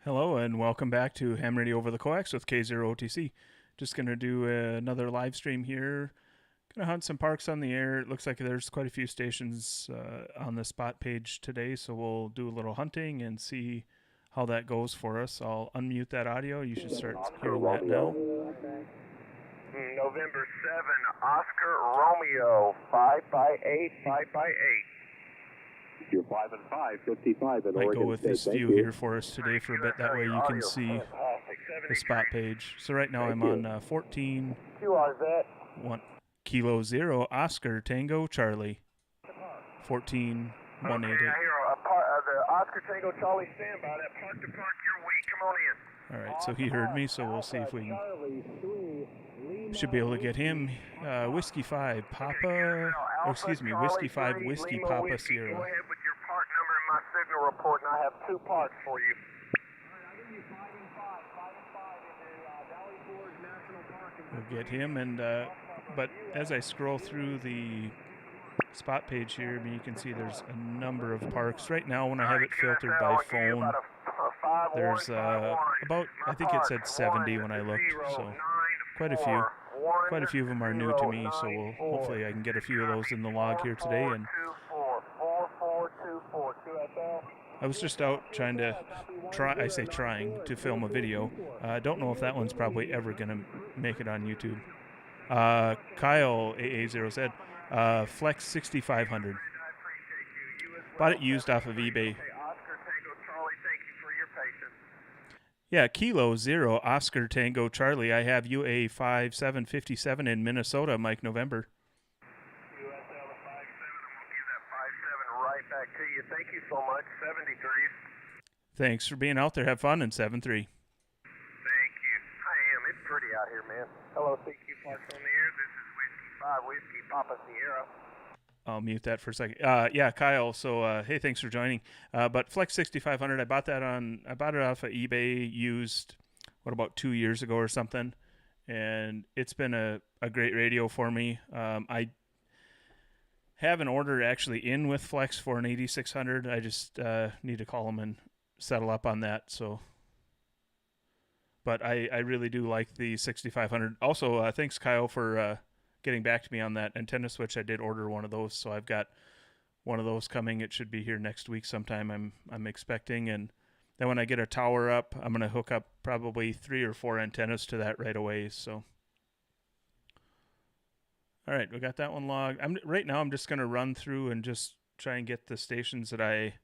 Hello and welcome back to Ham Radio over the Coax with K0OTC. Just going to do another live stream here. Going to hunt some parks on the air. It looks like there's quite a few stations on the spot page today, so we'll do a little hunting and see how that goes for us. I'll unmute that audio. You should start hearing that now. November 7, Oscar Romeo, 5 by 8, 5 by 8. You're 5 and 5, 55 at Might Oregon go with State. this view here for us today for a bit. That way you can see the spot page. So right now I'm on 14 1 Kilo 0 Oscar Tango Charlie 14 188. Okay, I hear the Oscar Tango Charlie standby. That park to park your way. Come on in. All right, so he heard me, so we'll see if we should be able to get him. Whiskey 5 Papa, or excuse me, Whiskey 5 Whiskey Papa Sierra. Go ahead with your park number in my signal report, and I have 2 parks for you. We'll get him, and but as I scroll through the spot page here, I mean, you can see there's a number of parks. Right now, when I have it filtered by phone, there's about, I think it said 70 when I looked, so quite a few. Quite a few of them are new to me, so hopefully I can get a few of those in the log here today. And I was just out trying to trying to film a video. I don't know if that one's probably ever going to make it on YouTube. Kyle AA0Z, Flex 6500. Bought it used off of eBay. Yeah, Kilo 0 Oscar Tango Charlie. I have UA 5757 in Minnesota, Mike November. USL 57, I'm going to give that 57 right back to you. Thank you so much. 73. Thanks for being out there. Have fun in 7-3. Thank you. I am. It's pretty out here, man. Hello, CQ Parks on the air. This is Whiskey 5 Whiskey Papa Sierra. I'll mute that for a second. Yeah, Kyle. So, hey, thanks for joining. But Flex 6500, I bought it off of eBay used, about 2 years ago or something, and it's been a great radio for me. I have an order actually in with Flex for an 8600. I just need to call them and settle up on that. So, but I really do like the 6500. Also, thanks Kyle for getting back to me on that antenna switch. I did order one of those, so I've got one of those coming. It should be here next week sometime, I'm expecting. And then when I get a tower up, I'm going to hook up probably 3 or 4 antennas to that right away. So, all right, we got that one logged. Right now I'm just going to run through and just try and get the stations that I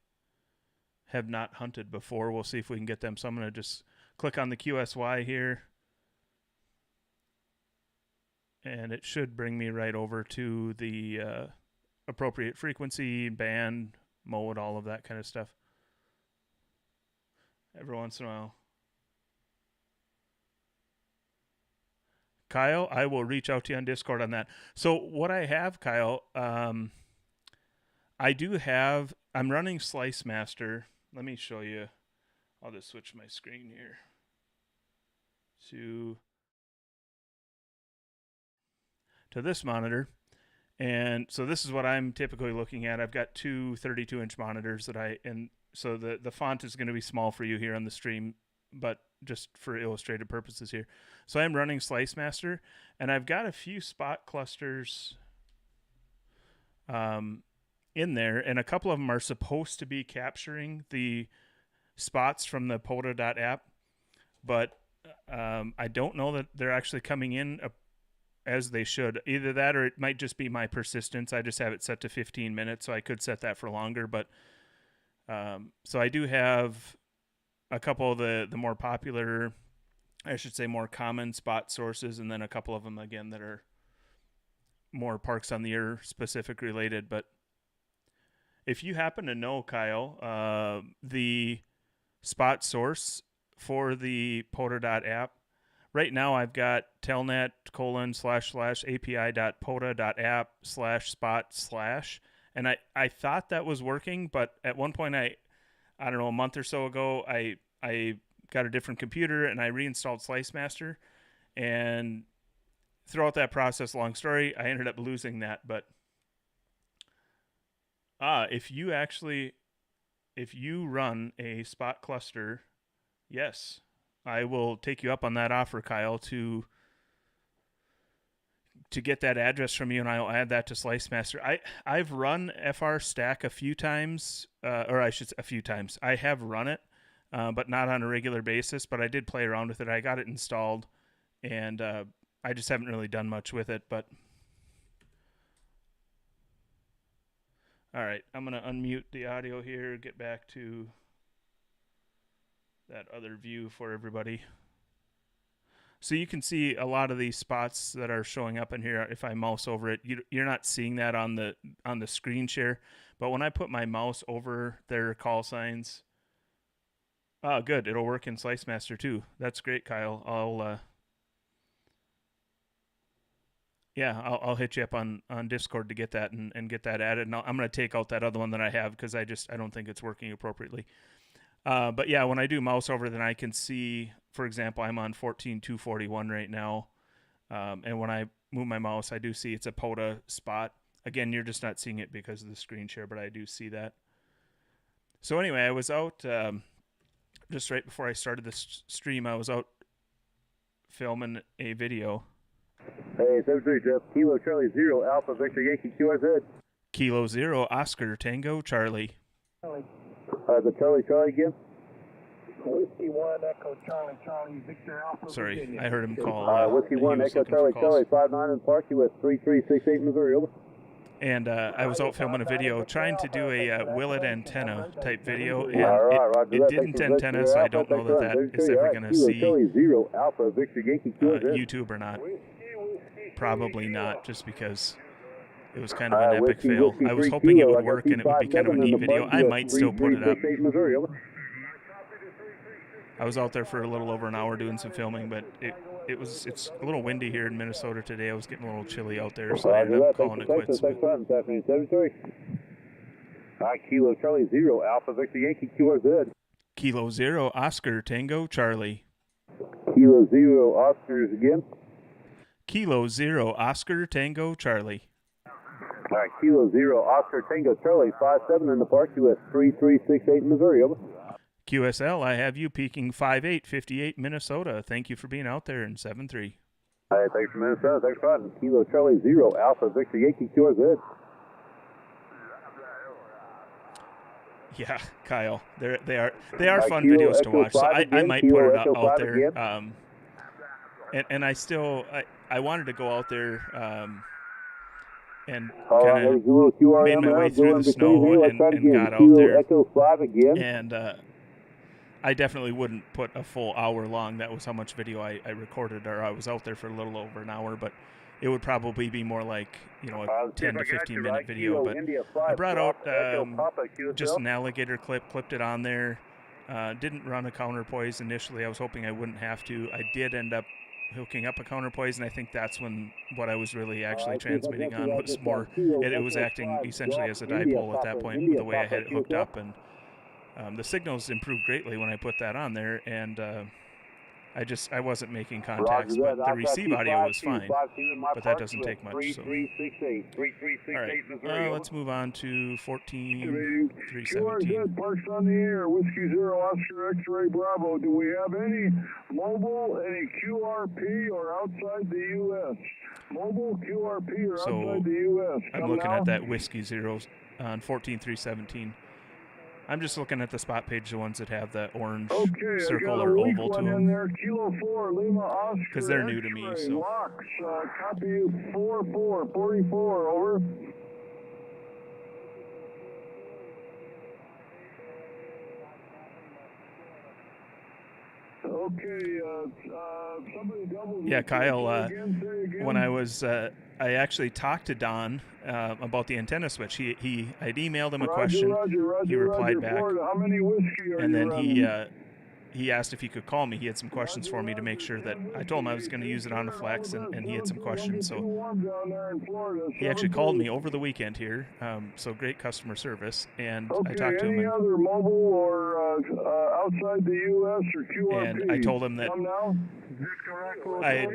have not hunted before. We'll see if we can get them. So I'm going to just click on the QSY here, and it should bring me right over to the appropriate frequency, band, mode, all of that kind of stuff. Every once in a while. Kyle, I will reach out to you on Discord on that. So what I have, Kyle, I'm running Slice Master. Let me show you. I'll just switch my screen here to this monitor. And so this is what I'm typically looking at. I've got 2 32-inch monitors so the font is going to be small for you here on the stream, but just for illustrated purposes here. So I'm running Slice Master, and I've got a few spot clusters in there, and a couple of them are supposed to be capturing the spots from the POTA.app, but I don't know that they're actually coming in as they should. Either that or it might just be my persistence. I just have it set to 15 minutes, so I could set that for longer. But so I do have a couple of the more popular, I should say more common spot sources, and then a couple of them, again, that are more parks on the air specific related. But if you happen to know, Kyle, the spot source for the POTA.app, right now I've got telnet://api.pota.app/spot/, and I thought that was working, but at one point I don't know, a month or so ago, I got a different computer and I reinstalled Slice Master, and throughout that process, long story, I ended up losing that. But if you run a spot cluster Yes, I will take you up on that offer, Kyle, to get that address from you, and I'll add that to SliceMaster. I've run FR Stack a few times, or I should say a few times. I have run it, but not on a regular basis. But I did play around with it. I got it installed, and I just haven't really done much with it. But all right, I'm gonna unmute the audio here. Get back to that other view for everybody. So you can see a lot of these spots that are showing up in here. If I mouse over it, you're not seeing that on the screen share. But when I put my mouse over their call signs, oh, good, it'll work in SliceMaster too. That's great, Kyle. I'll hit you up on Discord to get that and get that added. And I'm going to take out that other one that I have because I don't think it's working appropriately. But yeah, when I do mouse over, then I can see, for example, I'm on 14.241 right now. And when I move my mouse, I do see it's a POTA spot. Again, you're just not seeing it because of the screen share, but I do see that. So anyway, I was out just right before I started this stream. I was out filming a video. Hey, 73, Jeff. Kilo Charlie 0, Alpha Victor Yankee QRZ. Kilo 0, Oscar Tango Charlie. The Charlie again. Whiskey 1, Echo Charlie, Charlie, Victor Alpha. Sorry, Virginia. I heard him call. Whiskey he 1, was Echo looking for Charlie, calls. 59 in Park US 3368 Missouri, over. And I was out filming a video trying to do a Willet antenna type video, and it didn't antenna, so I don't know that is ever going to see Alpha Victor Yankee QRZ. YouTube or not. Probably not, just because it was kind of an epic fail. I was hoping it would work and it would be kind of a neat video. I might still put it up. I was out there for a little over an hour doing some filming, but it's a little windy here in Minnesota today. I was getting a little chilly out there, so I ended up calling it quits. Kilo Charlie 0, Alpha Victor Yankee QRZ. Kilo 0, Oscar Tango Charlie. Kilo 0, Oscars again. Kilo 0, Oscar Tango Charlie. All right, Kilo 0, Oscar Tango Charlie, 57 in the Park US 3368 Missouri, over. QSL, I have you peaking 5858 Minnesota. Thank you for being out there in 7-3. All right, thanks for Minnesota. Thanks for riding. Kilo Charlie 0, Alpha Victor Yankee QRZ. Yeah, Kyle, they are fun videos to watch. So I might put it out there. And I wanted to go out there and kind of made my way through the snow and got out there. And I definitely wouldn't put a full hour long. That was how much video I recorded, or I was out there for a little over an hour, but it would probably be more like, a 10 to 15 minute video. But I brought out just an alligator clip, clipped it on there. Didn't run a counterpoise initially. I was hoping I wouldn't have to. I did end up hooking up a counterpoise, and I think that's when what I was really actually transmitting on was more, it was acting essentially as a dipole at that point with the way I had it hooked up, and the signals improved greatly when I put that on there, and I wasn't making contacts, but the receive audio was fine, but that doesn't take much. So. All right, let's move on to 14.317. Parks on the air, Whiskey 0, Oscar X-Ray Bravo. Do we have any mobile, any QRP or outside the U.S.? Mobile, QRP or outside the U.S.? I'm looking at that Whiskey 0 on 14.317. I'm just looking at the spot page, the ones that have that orange circle or oval to them. Because they're new to me, so. Locks, copy 44, over. Okay, somebody double. Yeah, Kyle, when I was, I actually talked to Don about the antenna switch. I'd emailed him a question. He replied back. How many whiskey are and then running? he asked if he could call me. He had some questions for me to make sure that I told him I was going to use it on a flex, and he had some questions. So he actually called me over the weekend here. So great customer service, and I talked to him. Any other mobile or outside the U.S. or QRP? And I told him that I had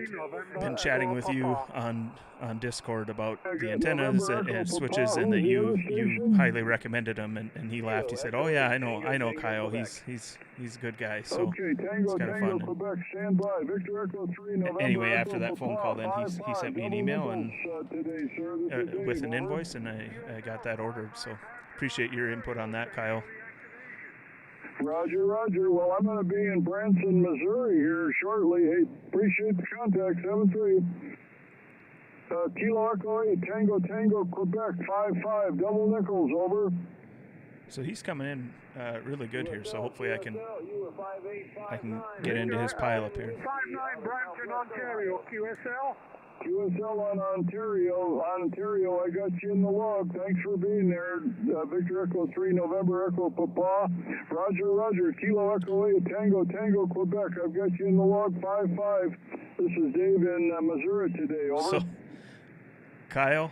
been chatting with you on Discord about the antennas and switches, and that you highly recommended them, and he laughed. He said, "Oh yeah, I know Kyle. He's He's a good guy. So okay, Tango, it's kind of Tango, fun. Quebec, stand by. Victor Echo 3, November. Anyway, after Echo that phone call, then he sent me an email and today, sir. This is with Dave, an over. invoice, and I got that ordered. So appreciate your input on that, Kyle. Roger, Roger. Well, I'm going to be in Branson, Missouri here shortly. Hey, appreciate the contact. 7-3. Kilo Echo 8, Tango, Tango, Quebec, 5-5. Double nickels, over. So he's coming in really good here. So hopefully I can get into his pile up here. 5-9, Brampton, Ontario, QSL. QSL on Ontario, I got you in the log. Thanks for being there. Victor Echo 3, November Echo Papa. Roger, Roger. Kilo Echo 8, Tango, Tango, Quebec. I've got you in the log. 5-5. This is Dave in Missouri today. Over. So, Kyle,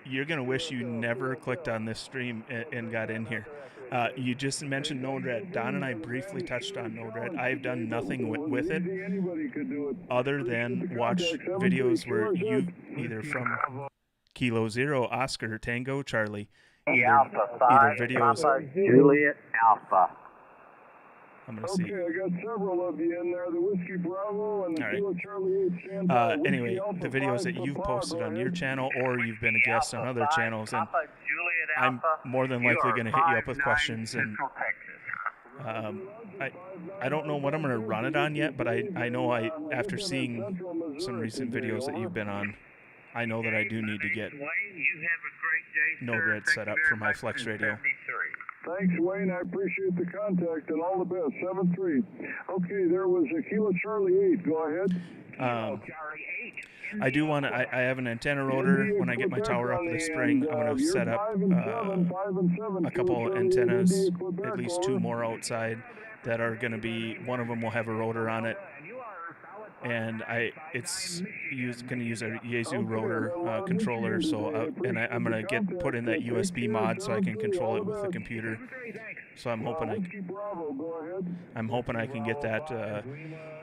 you're going to wish you never clicked on this stream and got in here. You just mentioned Node-RED. Don and I briefly touched on Node-RED. I've done nothing with it other than watch videos where you, either from Kilo Zero, Oscar, Tango, Charlie, either videos. Juliet Alpha. I'm going to see. Okay, I got several of you in there. The Whiskey Bravo and the Kilo Charlie 8 standby. Anyway, the videos that you've posted on your channel, or you've been a guest on other channels, and I'm more than likely going to hit you up with questions. And I don't know what I'm going to run it on yet, but I know after seeing some recent videos that you've been on, I know that I do need to get Node-RED set up for my Flex radio. Thanks, Wayne. I appreciate the contact and all the best. 7-3. Okay, there was a Kilo Charlie 8. Go ahead. I do want to. I have an antenna rotor. When I get my tower up this spring, I'm going to set up a couple antennas, at least 2 more outside, that are going to be. One of them will have a rotor on it, and it's going to use a Yaesu rotor controller. So I'm going to put in that USB mod so I can control it with the computer. So I'm hoping I can get that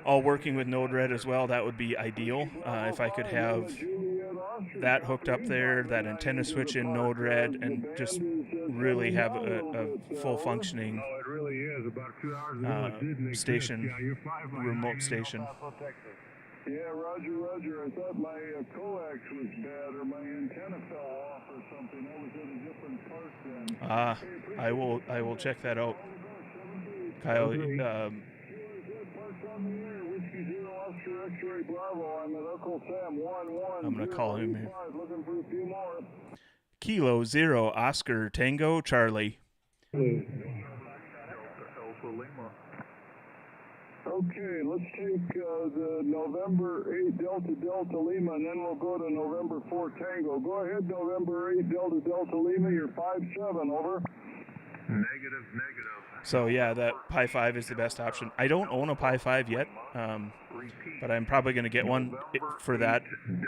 all working with Node-RED as well. That would be ideal if I could have that hooked up there, that antenna switch in Node-RED, and just really have a full functioning station, remote station. Yeah, Roger, Roger. I thought my Coax was bad, or my antenna fell off or something. I was at a different part then. I will check that out. Kyle, I'm going to call him here. Kilo Zero, Oscar, Tango, Charlie. Okay, let's take the November 8 Delta Delta Lima, and then we'll go to November 4 Tango. Go ahead, November 8 Delta Delta Lima, you're 5-7, over. Negative. So yeah, that Pi 5 is the best option. I don't own a Pi 5 yet, but I'm probably going to get one for that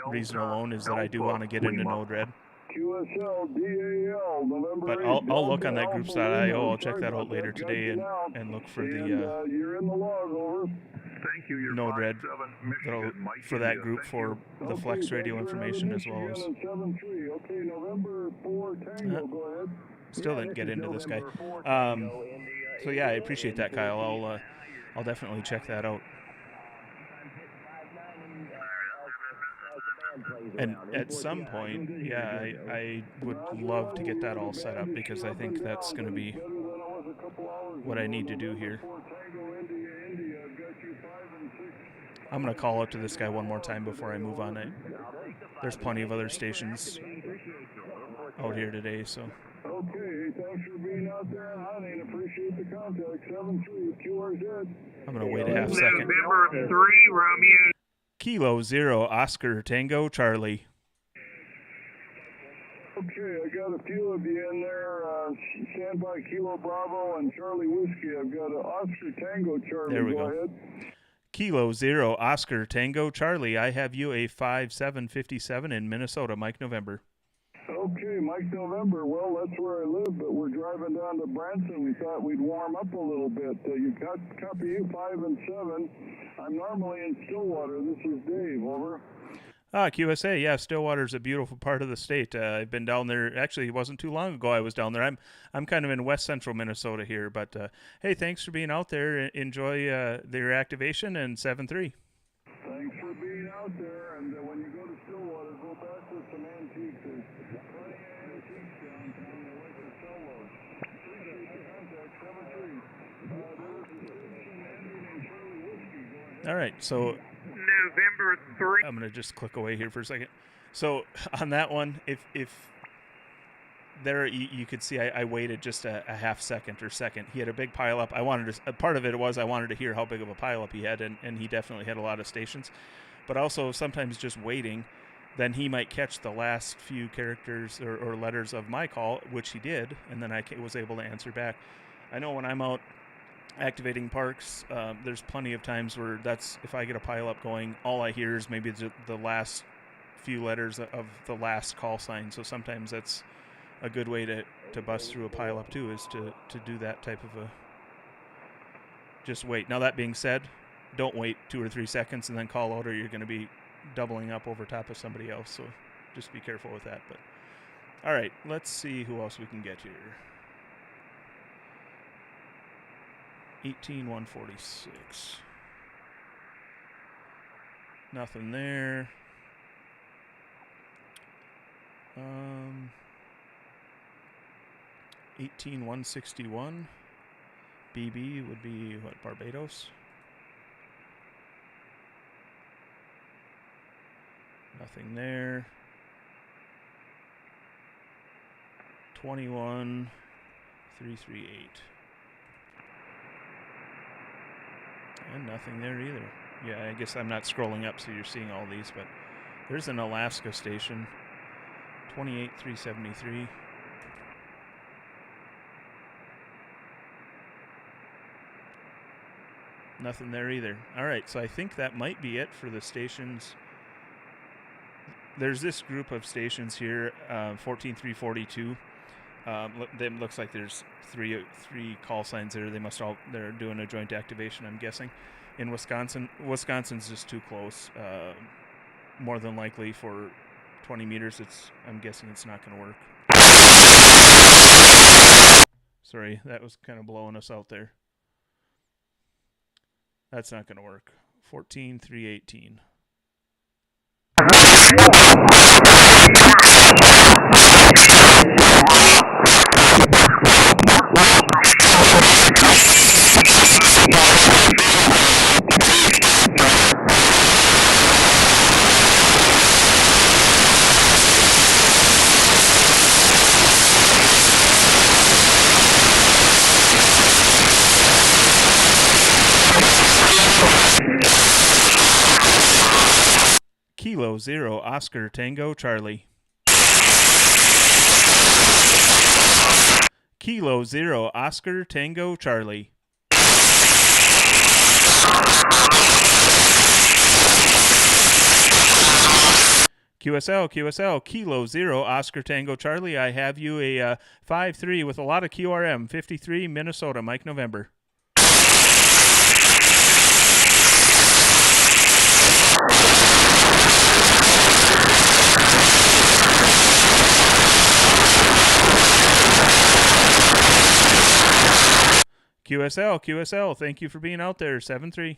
reason alone, is that I do want to get into Node-RED. QSL, DAL, November But I'll look on that groups.io. I'll check that out later today and look for the you're in the log, over. Thank you, Node-RED for that group for the Flex radio information as well as. 7-3. Okay, November 4 Tango, go ahead. Still didn't get into this guy. So yeah, I appreciate that, Kyle. I'll definitely check that out. And at some point, yeah, I would love to get that all set up, because I think that's going to be what I need to do here. I'm going to call up to this guy one more time before I move on. There's plenty of other stations out here today, so. Okay, thanks for being out there and hunting. Appreciate the contact. 7-3 QRZ. I'm going to wait a half second. November 3 Romeo. Kilo Zero, Oscar, Tango, Charlie. Okay, I got a few of you in there. Standby Kilo Bravo and Charlie Whiskey. I've got an Oscar Tango Charlie. There we go. go. Ahead. Kilo Zero, Oscar, Tango, Charlie. I have you a 5757 in Minnesota, Mike November. Okay, Mike November. Well, that's where I live, but we're driving down to Branson. We thought we'd warm up a little bit. You copy you 5 and 7. I'm normally in Stillwater. This is Dave, over. QSA, yeah, Stillwater's a beautiful part of the state. I've been down there. Actually, it wasn't too long ago I was down there. I'm kind of in west central Minnesota here, but hey, thanks for being out there. Enjoy their activation and 7-3. Thanks for being out there, and when you go to Stillwater, go back with some antiques. There's plenty of antiques downtown. They like to sell those. Appreciate the contact, 7-3. There was a station ending in Charlie Whiskey going. All right, so November 3. I'm gonna just click away here for a second. So on that one, if there you could see I waited just a half second or second. He had a big pileup. I wanted to, part of it was I wanted to hear how big of a pileup he had, and he definitely had a lot of stations. But also sometimes just waiting, then he might catch the last few characters or letters of my call, which he did, and then I was able to answer back. I know when I'm out activating parks, there's plenty of times where if I get a pileup going, all I hear is maybe the last few letters of the last call sign. So sometimes that's a good way to bust through a pileup too, is to do that type of a just wait. Now that being said, don't wait 2 or 3 seconds and then call out, or you're going to be doubling up over top of somebody else. So just be careful with that. But all right, let's see who else we can get here. 18146. Nothing there. 18161. BB would be what, Barbados? Nothing there. 21338. And nothing there either. Yeah, I guess I'm not scrolling up so you're seeing all these, but there's an Alaska station. 28373. Nothing there either. All right, so I think that might be it for the stations. There's this group of stations here, 14342. It looks like there's three call signs there. They're doing a joint activation, I'm guessing. In Wisconsin, Wisconsin's just too close. More than likely for 20 meters, I'm guessing it's not going to work. Sorry, that was kind of blowing us out there. That's not going to work. 14318. Kilo 0 Oscar Tango Charlie. Kilo 0 Oscar Tango Charlie. QSL, Kilo 0 Oscar Tango Charlie. I have you a 5-3 with a lot of QRM. 53 Minnesota, Mike November. QSL, thank you for being out there. 7-3.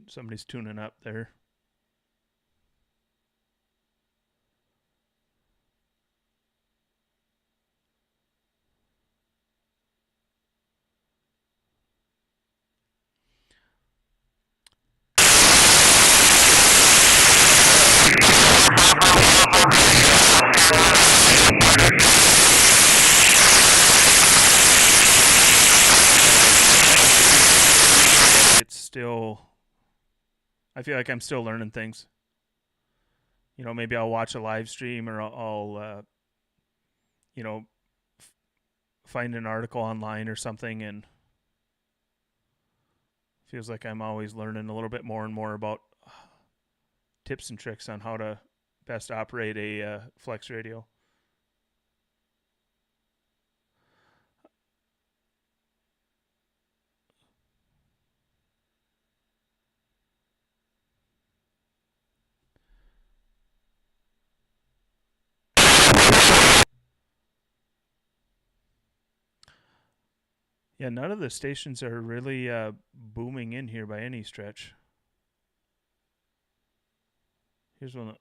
somebody's tuning up there. It's still, I feel like I'm still learning things. You know, maybe I'll watch a live stream, or I'll you know, find an article online or something, and feels like I'm always learning a little bit more and more about tips and tricks on how to best operate a flex radio. Yeah, none of the stations are really booming in here by any stretch. Here's one.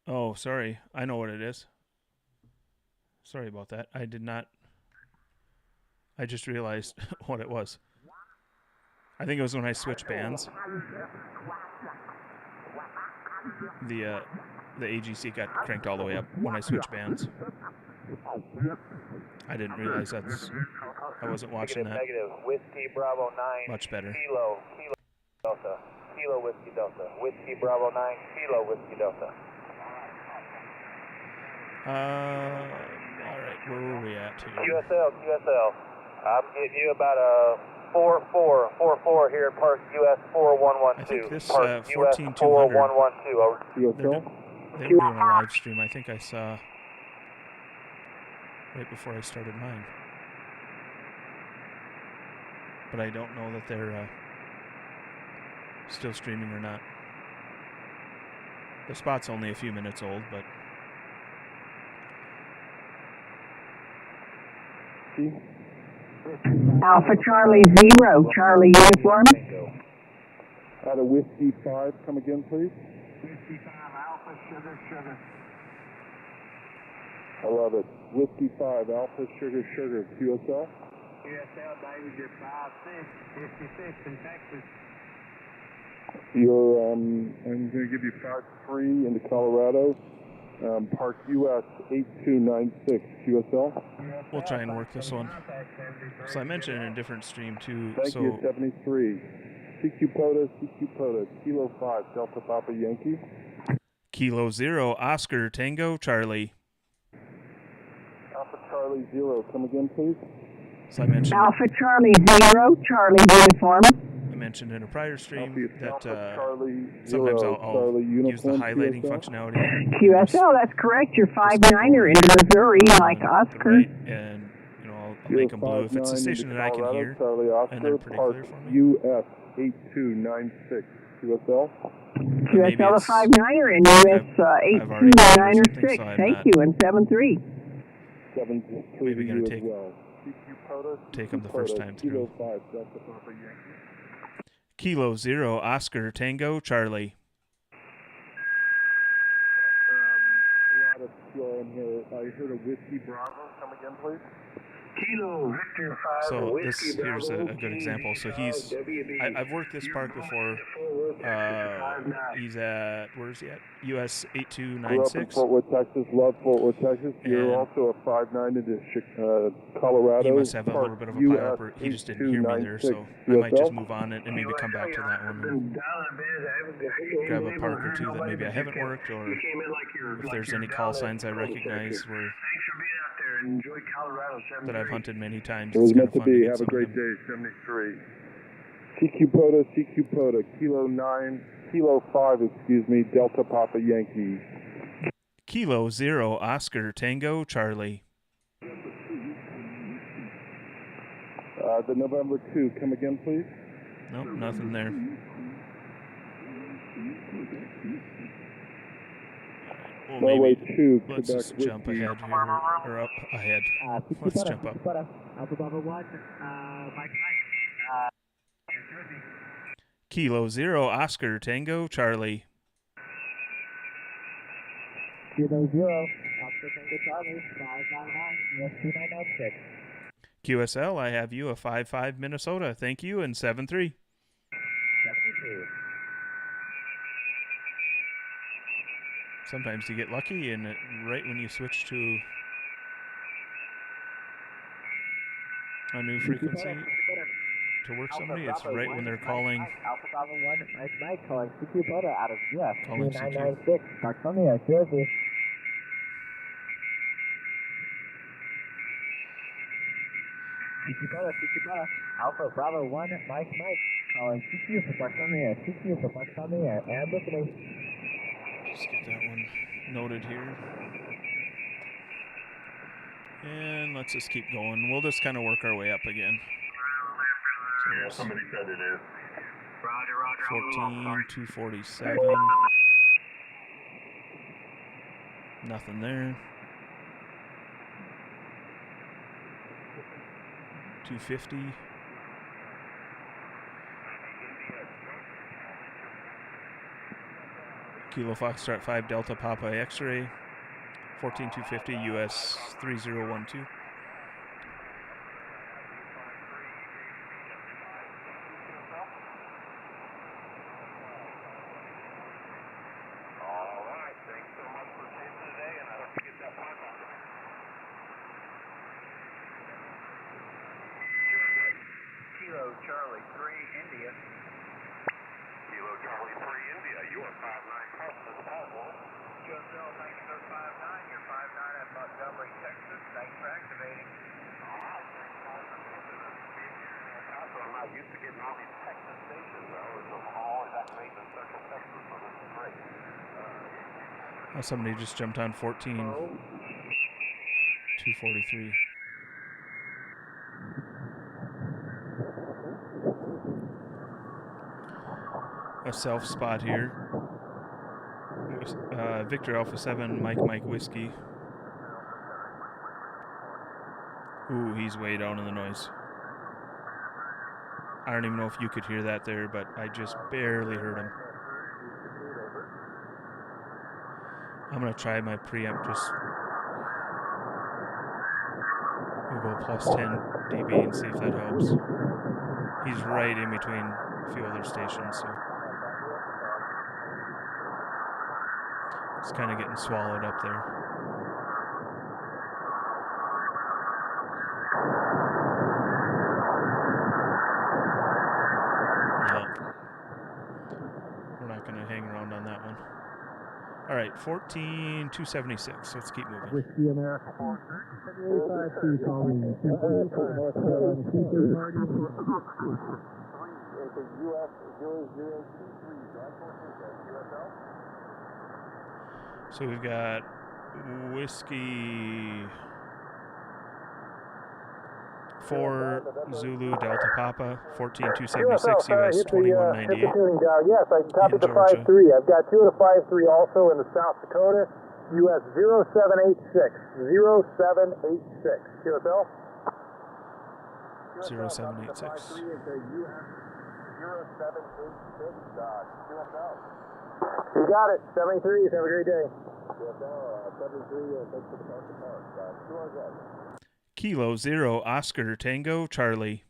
Oh, sorry. I know what it is. Sorry about that. I did not. I just realized what it was. I think it was when I switched bands. The AGC got cranked all the way up when I switched bands. I didn't realize that's. I wasn't watching that. Negative. Whiskey Bravo 9. Much better. Kilo Delta. Kilo Whiskey Delta. Whiskey Bravo 9. Kilo Whiskey Delta. All right, where were we at here? QSL. I'm getting you about a 4444 here at Park US 4112. I think this Park US 14200. 4112. Over. They were doing a live stream. I think I saw right before I started mine. But I don't know that they're still streaming or not. The spot's only a few minutes old, but Alpha Charlie 0, Charlie uniform. Out of Whiskey 5, come again, please. Whiskey 5, Alpha, sugar. I love it. Whiskey 5, Alpha, sugar, QSL. QSL, David, you're 5-6, 56 in Texas. You're, I'm going to give you 5-3 into Colorado. Park US 8296, QSL. we'll try and work this one. So I mentioned in a different stream too. Thank you, 73. CQ POTA, Kilo 5, Delta Papa Yankee. Kilo 0, Oscar Tango Charlie. Alpha Charlie 0, come again, please. So I mentioned Alpha Charlie 0, Charlie uniform. I mentioned in a prior stream that Alpha Charlie sometimes 0, I'll Charlie use the uniform, highlighting QSL. functionality. QSL, that's correct. You're 5-9er in Missouri, like on the Oscar. right, and I'll make them blue if it's a station that I can Colorado, hear, Charlie Oscar, and they're particular Park for me. US 8296, QSL. Maybe QSL, it's- a 5-9er in US I've already heard or 8296. something, so I'm Thank not- you, and 7-3. 7-3 Maybe gonna you take- as well. CQ POTA, take 'em the first time through. Kilo 5, Delta Papa Yankee. Kilo 0, Oscar Tango Charlie. A lot of QRM here. I heard a Whiskey Bravo. Come again, please. Kilo Victor 5, So Whiskey this here's Bravo, a good example. So he's WB. I've worked this park before. He's at, where is he at? US Grew up in 8296. Fort Worth, Texas. Love Fort Worth, Texas. You're And also a 5-9 into Colorado. He must have a little bit of a US pile up. He just didn't hear me there, so I might just move on and maybe come back to that one and grab a park or two that maybe I haven't worked, or if there's any call signs I recognize where Thanks for being out there and enjoy Colorado 7. that I've hunted many times. It was It's kinda meant to fun be. get Have a some of great them. day, 73. CQ POTA, Kilo 9, Kilo 5, excuse me, Delta Papa Yankee. Kilo 0, Oscar Tango Charlie. The November 2, come again, please. Nope, nothing there. Well, Runway maybe 2, let's Quebec just jump Whiskey. ahead here, or up ahead. Let's jump up. Alpha Bravo 1, Mike. Kilo 0, Oscar Tango Charlie. Kilo 0, Oscar Tango Charlie, 599, US 2996. QSL, I have you a 5-5 Minnesota. Thank you, and 7-3. 72. Sometimes you get lucky, and right when you switch to a new frequency to work somebody, it's right when they're calling. Alpha Bravo 1, Mike calling CQ Boda out of US Calling 2996, Parksonia, Jersey. CQ Boda, Alpha Bravo 1, Mike calling CQ for Parksonia, CQ for Parksonia, and listening. Just get that one noted here. And let's just keep going. We'll just kind of work our way up again. Yeah, somebody said it is. Roger. 14, 247. Nothing there. 250. Kilo Foxtrot 5 Delta Papa X-ray. 14250 US 3012. Kilo Charlie 3, India. Kilo Charlie 3 India, you are 59 plus this Powerball. QSL, thanks for 59. You're 59 at Montgomery, Texas. Thanks for activating. I'm not used to getting all these Texas stations, though. So I'm always activating in Central Texas, so this is great. Somebody just jumped on 14. 243. A self spot here. Victor Alpha 7, Mike Whiskey. Ooh, he's way down in the noise. I don't even know if you could hear that there, but I just barely heard him. I'm going to try my preamp. We'll go plus 10 dB and see if that helps. He's right in between a few other stations, so it's kind of getting swallowed up there. No, we're not going to hang around on that one. All right, 14,276. Let's keep moving. Whiskey America. 785 calling. Into US 0023, QSL. So we've got Whiskey 4 Zulu Delta Papa 14276 US 2198. Yes, I copied the Georgia. 5-3. I've got 2 of the 5-3 also in the South Dakota. US 0786. 0786. QSL? 0786. You got it. 73. Have a great day. Kilo 0 Oscar Tango Charlie.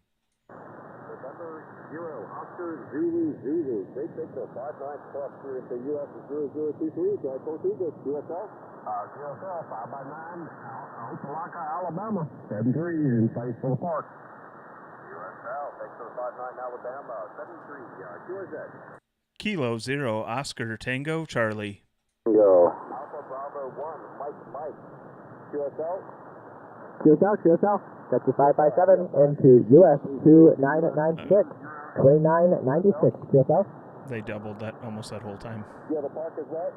November 0, Oscar Zulu. Big Victor, 59 plus here at the US 0023, K0OTC, QSL. QSL, 5x9, Opelika, Alabama. 73 in Faithful Park. QSL, thanks for the 59 Alabama, 73, QRZ. Kilo 0 Oscar Tango Charlie. Go. Alpha Bravo 1, Mike. QSL. QSL. That's your 557 into US 2996, 2996. QSL. They doubled that almost that whole time. Yeah, the park is what?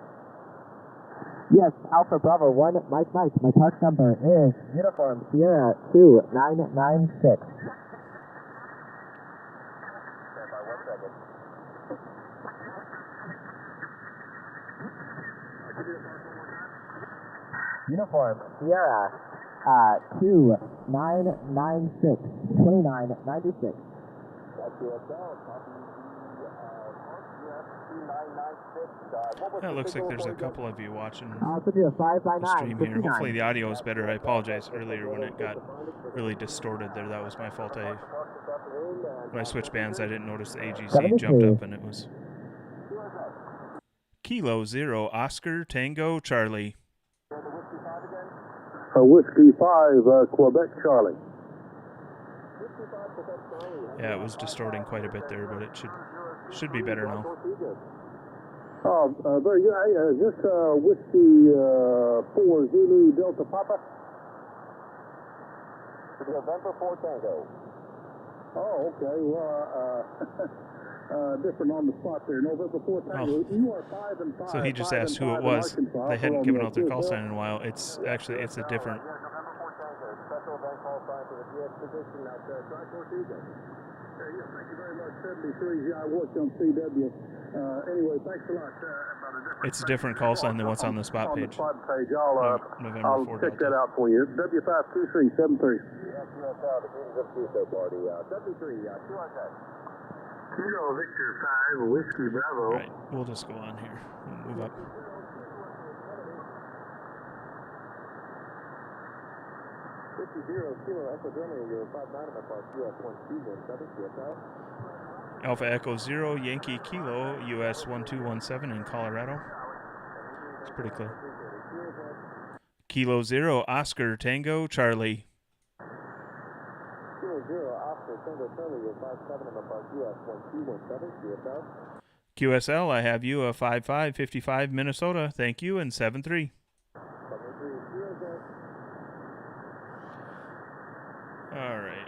Yes, Alpha Bravo 1, Mike. My park number is Uniform Sierra 2996. Stand by 1 second. I'll give you the park one more time. Uniform Sierra 2996 2996. It looks like there's a couple of you watching Could be a 5 by the 9. stream here. Hopefully the audio is better. I apologize earlier when it got really distorted there. That was my fault. When I switched bands, I didn't notice the AGC jumped up, and it was Kilo 0 Oscar Tango Charlie. Whiskey 5, Quebec Charlie. Yeah, it was distorting quite a bit there, but it should be better now. Oh, very good. Hey, is this Whiskey 4 Zulu Delta Papa? November 4 Tango. Oh, okay. Well, different on the spot there. November 4 Tango. You are 5 and 5. So he just asked who it was. They hadn't given out their call sign in a while. It's actually a different. Special event call sign for the GS position at Tri-Coax. Yes, thank you very much. 73. Yeah, I worked on CW. Anyway, thanks a lot. It's a different call sign than what's on the spot page. November I'll 4 check Delta. That out for you. W52373. QSL, the Kings of QSO party. 73, QSL. Kilo Victor 5, Whiskey Bravo. All right, we'll just go on here. We'll move up. Kilo Echo Germany, you're 5-9 of our QS1217 QSL. Alpha Echo 0 Yankee Kilo US 1217 in Colorado. It's pretty clear. Kilo 0 Oscar Tango Charlie. Kilo 0 Oscar Tango Charlie, you're 5-7 of our QS1217 QSL. QSL, I have you a 5555 Minnesota. Thank you, and 73. All right.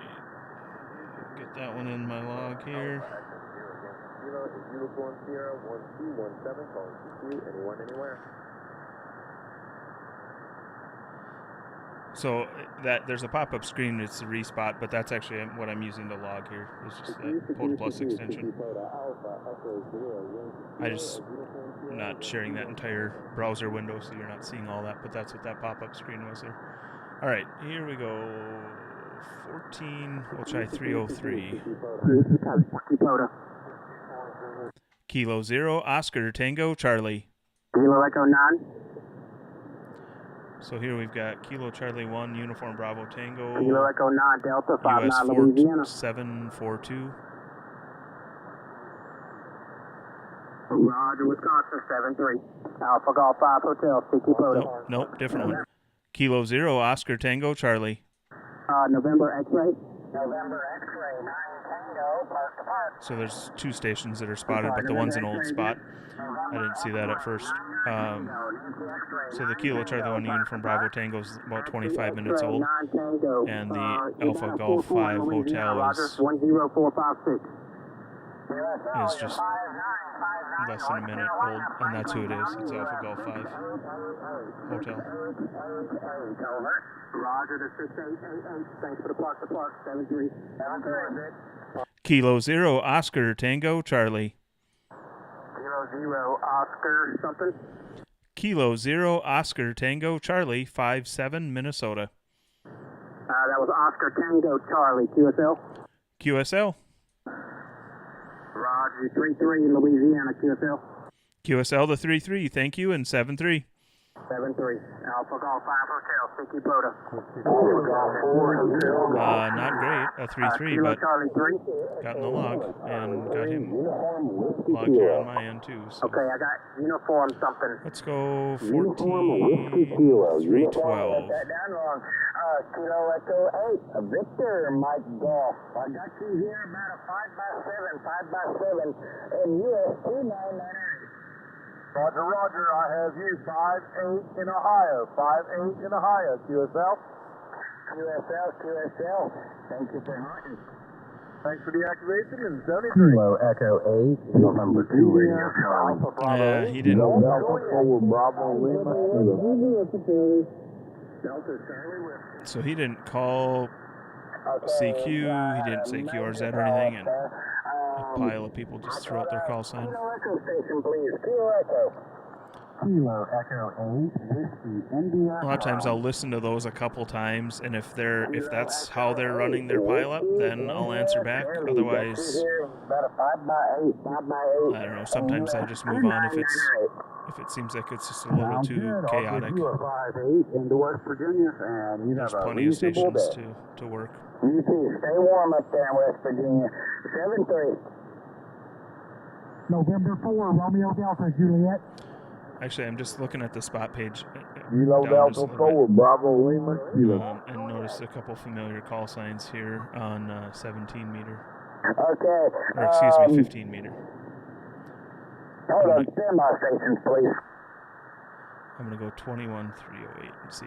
Get that one in my log here. Kilo is Uniform Sierra 1217, calling CQ, anyone, anywhere. So that there's a pop-up screen. It's the respot, but that's actually what I'm using to log here. It's just that Total Plus extension. I just not sharing that entire browser window, so you're not seeing all that. But that's what that pop-up screen was there. All right, here we go. 14. We'll try 303. Kilo 0 Oscar Tango Charlie. Kilo Echo 9. So here we've got Kilo Charlie 1 Uniform Bravo Tango. Kilo Echo 9 Delta US 59 Louisiana. 4742. Roger, Wisconsin 73. Alpha Golf 5 Hotel, CQ Photo. Nope, different one. Kilo 0 Oscar Tango Charlie. November X-ray. November X-ray 9 Tango, park to park. So there's two stations that are spotted, but the one's an old spot. I didn't see that at first. So the Kilo Charlie 1 Uniform Bravo Tango is about 25 minutes old, and the Alpha Golf 5 Hotel is just less than a minute old, and that's who it is. It's Alpha Golf 5 Hotel. Roger, the 6888. Thanks for the park to park, 73. Kilo 0 Oscar Tango Charlie. Kilo 0 Oscar something. Kilo 0 Oscar Tango Charlie 57 Minnesota. That was Oscar Tango Charlie, QSL. QSL. Roger, 33 Louisiana, QSL. QSL the 33. Thank you, and 73. 73. Alpha Golf 5 Hotel, CQ Photo. Not great, a 3-3, Kilo but Charlie 3. got in the log and got him logged here on my end too. So Okay, I got uniform something. let's go 14-312. That down wrong. Kilo Echo 8. Victor, Mike Golf. I got you here about a 5x7, and US 2998. Roger, Roger, I have you 5-8 in Ohio, 5-8 in Ohio, QSL. QSL. Thank you for hunting. Thanks for the activation and 73. Kilo Echo 8, November 2 Radio Charlie. He didn't. So he didn't call CQ. He didn't say QRZ or anything, and a pile of people just threw out their call sign. Kilo Echo station, please. Kilo Echo. Kilo Echo 8, Whiskey India. A lot of times I'll listen to those a couple times, and if that's how they're running their pileup, then I'll answer back. Otherwise, About a 5x8, 5x8. I don't know. Sometimes I just move on if it seems like it's just a little too chaotic. You a 5-8 into West Virginia, and you There's have a plenty of reasonable stations day. to work. You too. Stay warm up there in West Virginia. 7-3. November 4, Romeo Delta, Juliet. Actually, I'm just looking at the spot page. Kilo down just a Delta little 4, Bravo Lima, Kilo. and notice a couple familiar call signs here on 17 meter. Okay. Or excuse me, 15 meter. Hold on, standby stations, please. I'm going to go 21308 and see.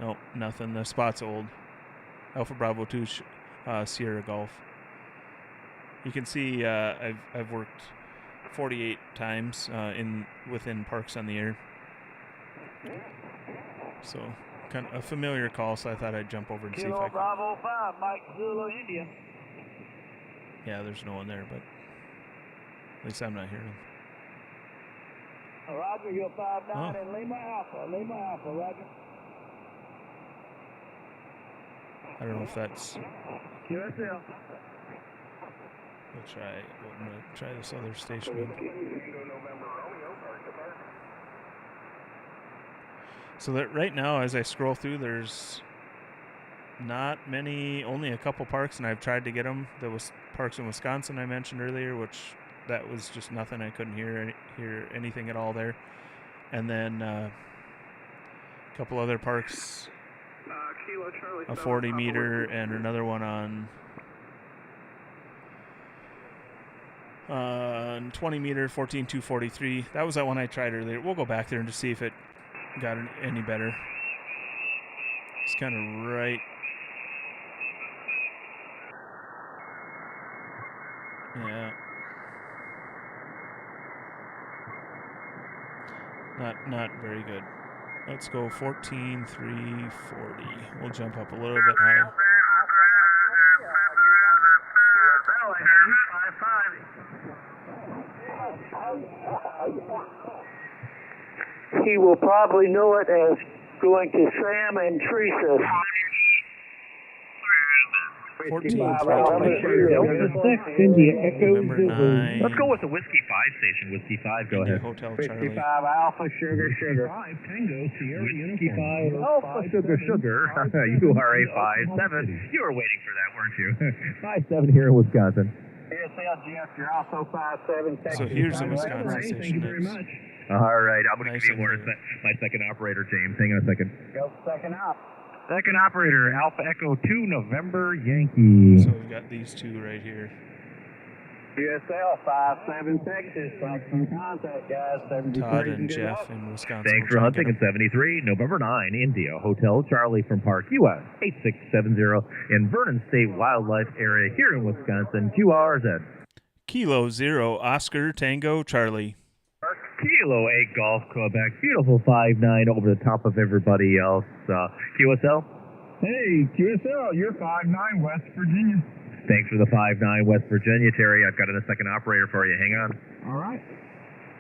Nope, nothing. The spot's old. Alpha Bravo 2 Sierra Golf. You can see I've worked 48 times within parks on the air. So kind of a familiar call, so I thought I'd jump over and see if I could. Bravo 5, Mike Zulu India. Yeah, there's no one there, but at least I'm not hearing them. Roger, you're 5-9 and Lima Alpha, Roger. I don't know if that's. QSL. I'm gonna try this other station. So that right now, as I scroll through, there's not many, only a couple parks, and I've tried to get them. There was parks in Wisconsin I mentioned earlier, which that was just nothing. I couldn't hear anything at all there. And then a couple other parks, a 40 meter and another one on 20 meter, 14243. That was that one I tried earlier. We'll go back there and just see if it got any better. It's kind of right. Yeah. Not very good. Let's go 14340. We'll jump up a little bit higher. He will probably know it as going to Sam and Teresa. 14320. India Echo November Zulu. 9. Let's go with the Whiskey 5 station. Whiskey 5, go India ahead. Hotel 55 Charlie. Alpha Sugar Sugar. 5 Tango Sierra Whiskey Uniform. 5 Alpha Sugar Sugar. You are a 5-7. You were waiting for that, weren't you? 5-7 here in Wisconsin. KSL Jeff, you're also 5-7. So here's the Wisconsin Thank you station. very much. All right, I'm going to Nice give you and a word. My second operator, James. Hang on a second. Go second up. Second operator, Alpha Echo 2, November Yankee. So we've got these two right here. QSL 5-7 Texas. Thanks for the contact, guys. 73. Todd and Jeff in Wisconsin. Thanks for hunting in 73. November 9, India Hotel Charlie from Park US 8670 in Vernon State Wildlife Area here in Wisconsin. QRZ. Kilo 0 Oscar Tango Charlie. Kilo 8 Golf Quebec. Beautiful 5-9 over the top of everybody else. QSL. Hey, QSL, you're 5-9 West Virginia. Thanks for the 5-9 West Virginia, Terry. I've got a second operator for you. Hang on. All right.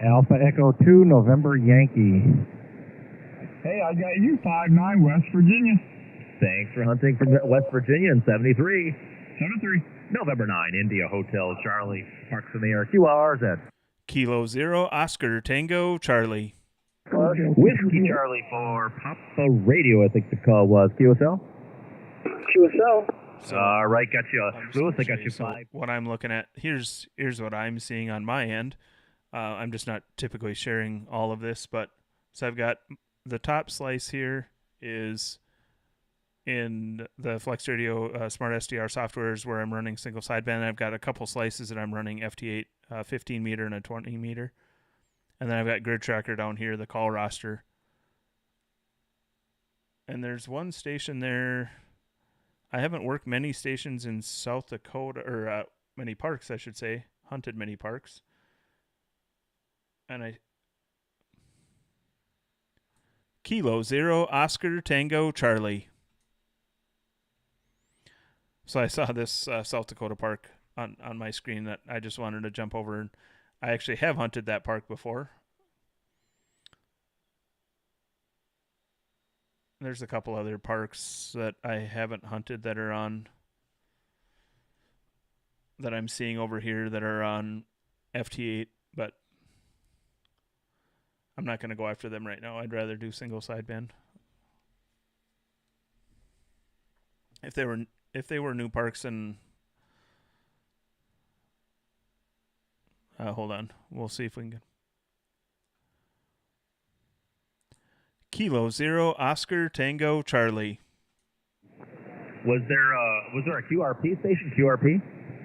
Alpha Echo 2, November Yankee. Hey, I got you 5-9 West Virginia. Thanks for hunting from West Virginia in 73. 7-3. November 9, India Hotel Charlie. Parks in the air. QRZ. Kilo 0 Oscar Tango Charlie. Whiskey Charlie for Papa Radio, I think the call was. QSL? QSL. So All right, got you. I'm just Lewis, I gonna got show you so 5. what I'm looking at, here's what I'm seeing on my end. I'm just not typically sharing all of this, but so I've got the top slice here is in the Flex Radio Smart SDR softwares where I'm running single sideband. I've got a couple slices that I'm running FT8 15 meter and a 20 meter. And then I've got Grid Tracker down here, the call roster. And there's one station there. I haven't worked many stations in South Dakota, or many parks, I should say. Hunted many parks. And Kilo 0 Oscar Tango Charlie. So I saw this South Dakota park on my screen that I just wanted to jump over, and I actually have hunted that park before. There's a couple other parks that I haven't hunted that are on, that I'm seeing over here that are on FT8, but I'm not going to go after them right now. I'd rather do single sideband. If they were new parks, and hold on, we'll see if we can get Kilo 0 Oscar Tango Charlie. Was there a QRP station? QRP?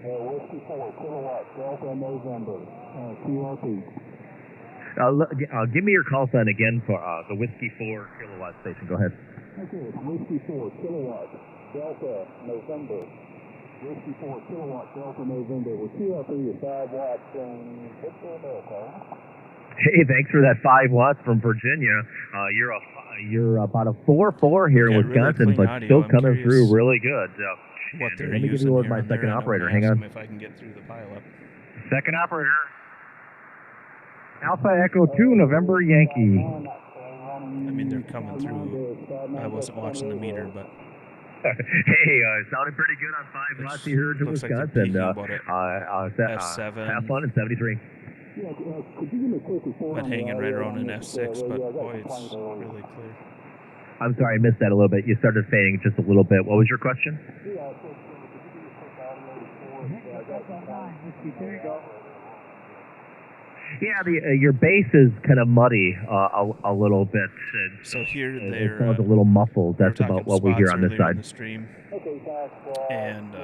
Whiskey 4 kilowatts, Delta November, QRP. Give me your call sign again for the Whiskey 4 kilowatt station. Go ahead. Okay, it's Whiskey 4 kilowatts, Delta November. Whiskey 4 kilowatts, Delta November. With QRP is 5 watts from Victor America. Hey, thanks for that 5 watts from Virginia. You're about a 4.4 here in Wisconsin, really but audio. still I'm coming curious through really good. What they're let me give using you here my on their second end. operator. I'm gonna Hang ask on. them if I can get through the pileup. Second operator. Alpha Echo 2, November Yankee. I mean, they're coming through. I wasn't watching the meter, but Hey, sounded pretty good on 5 watts here in looks like they're Wisconsin. peaking about it. F7. Have fun in 73. Yeah, could you give me a quick report but on the hanging right audio around on an this, F6. But radio? I got boy, it's complaints earlier. really clear. I'm sorry, I missed that a little bit. You started fading just a little bit. What was your question? Yeah, could you give me a quick audio report? I got complaints. Yeah, your bass is kind of muddy a little bit. So here It they're sounds a little muffled. That's we were about what we talking hear on this spots earlier side. in the stream. Okay, guys, And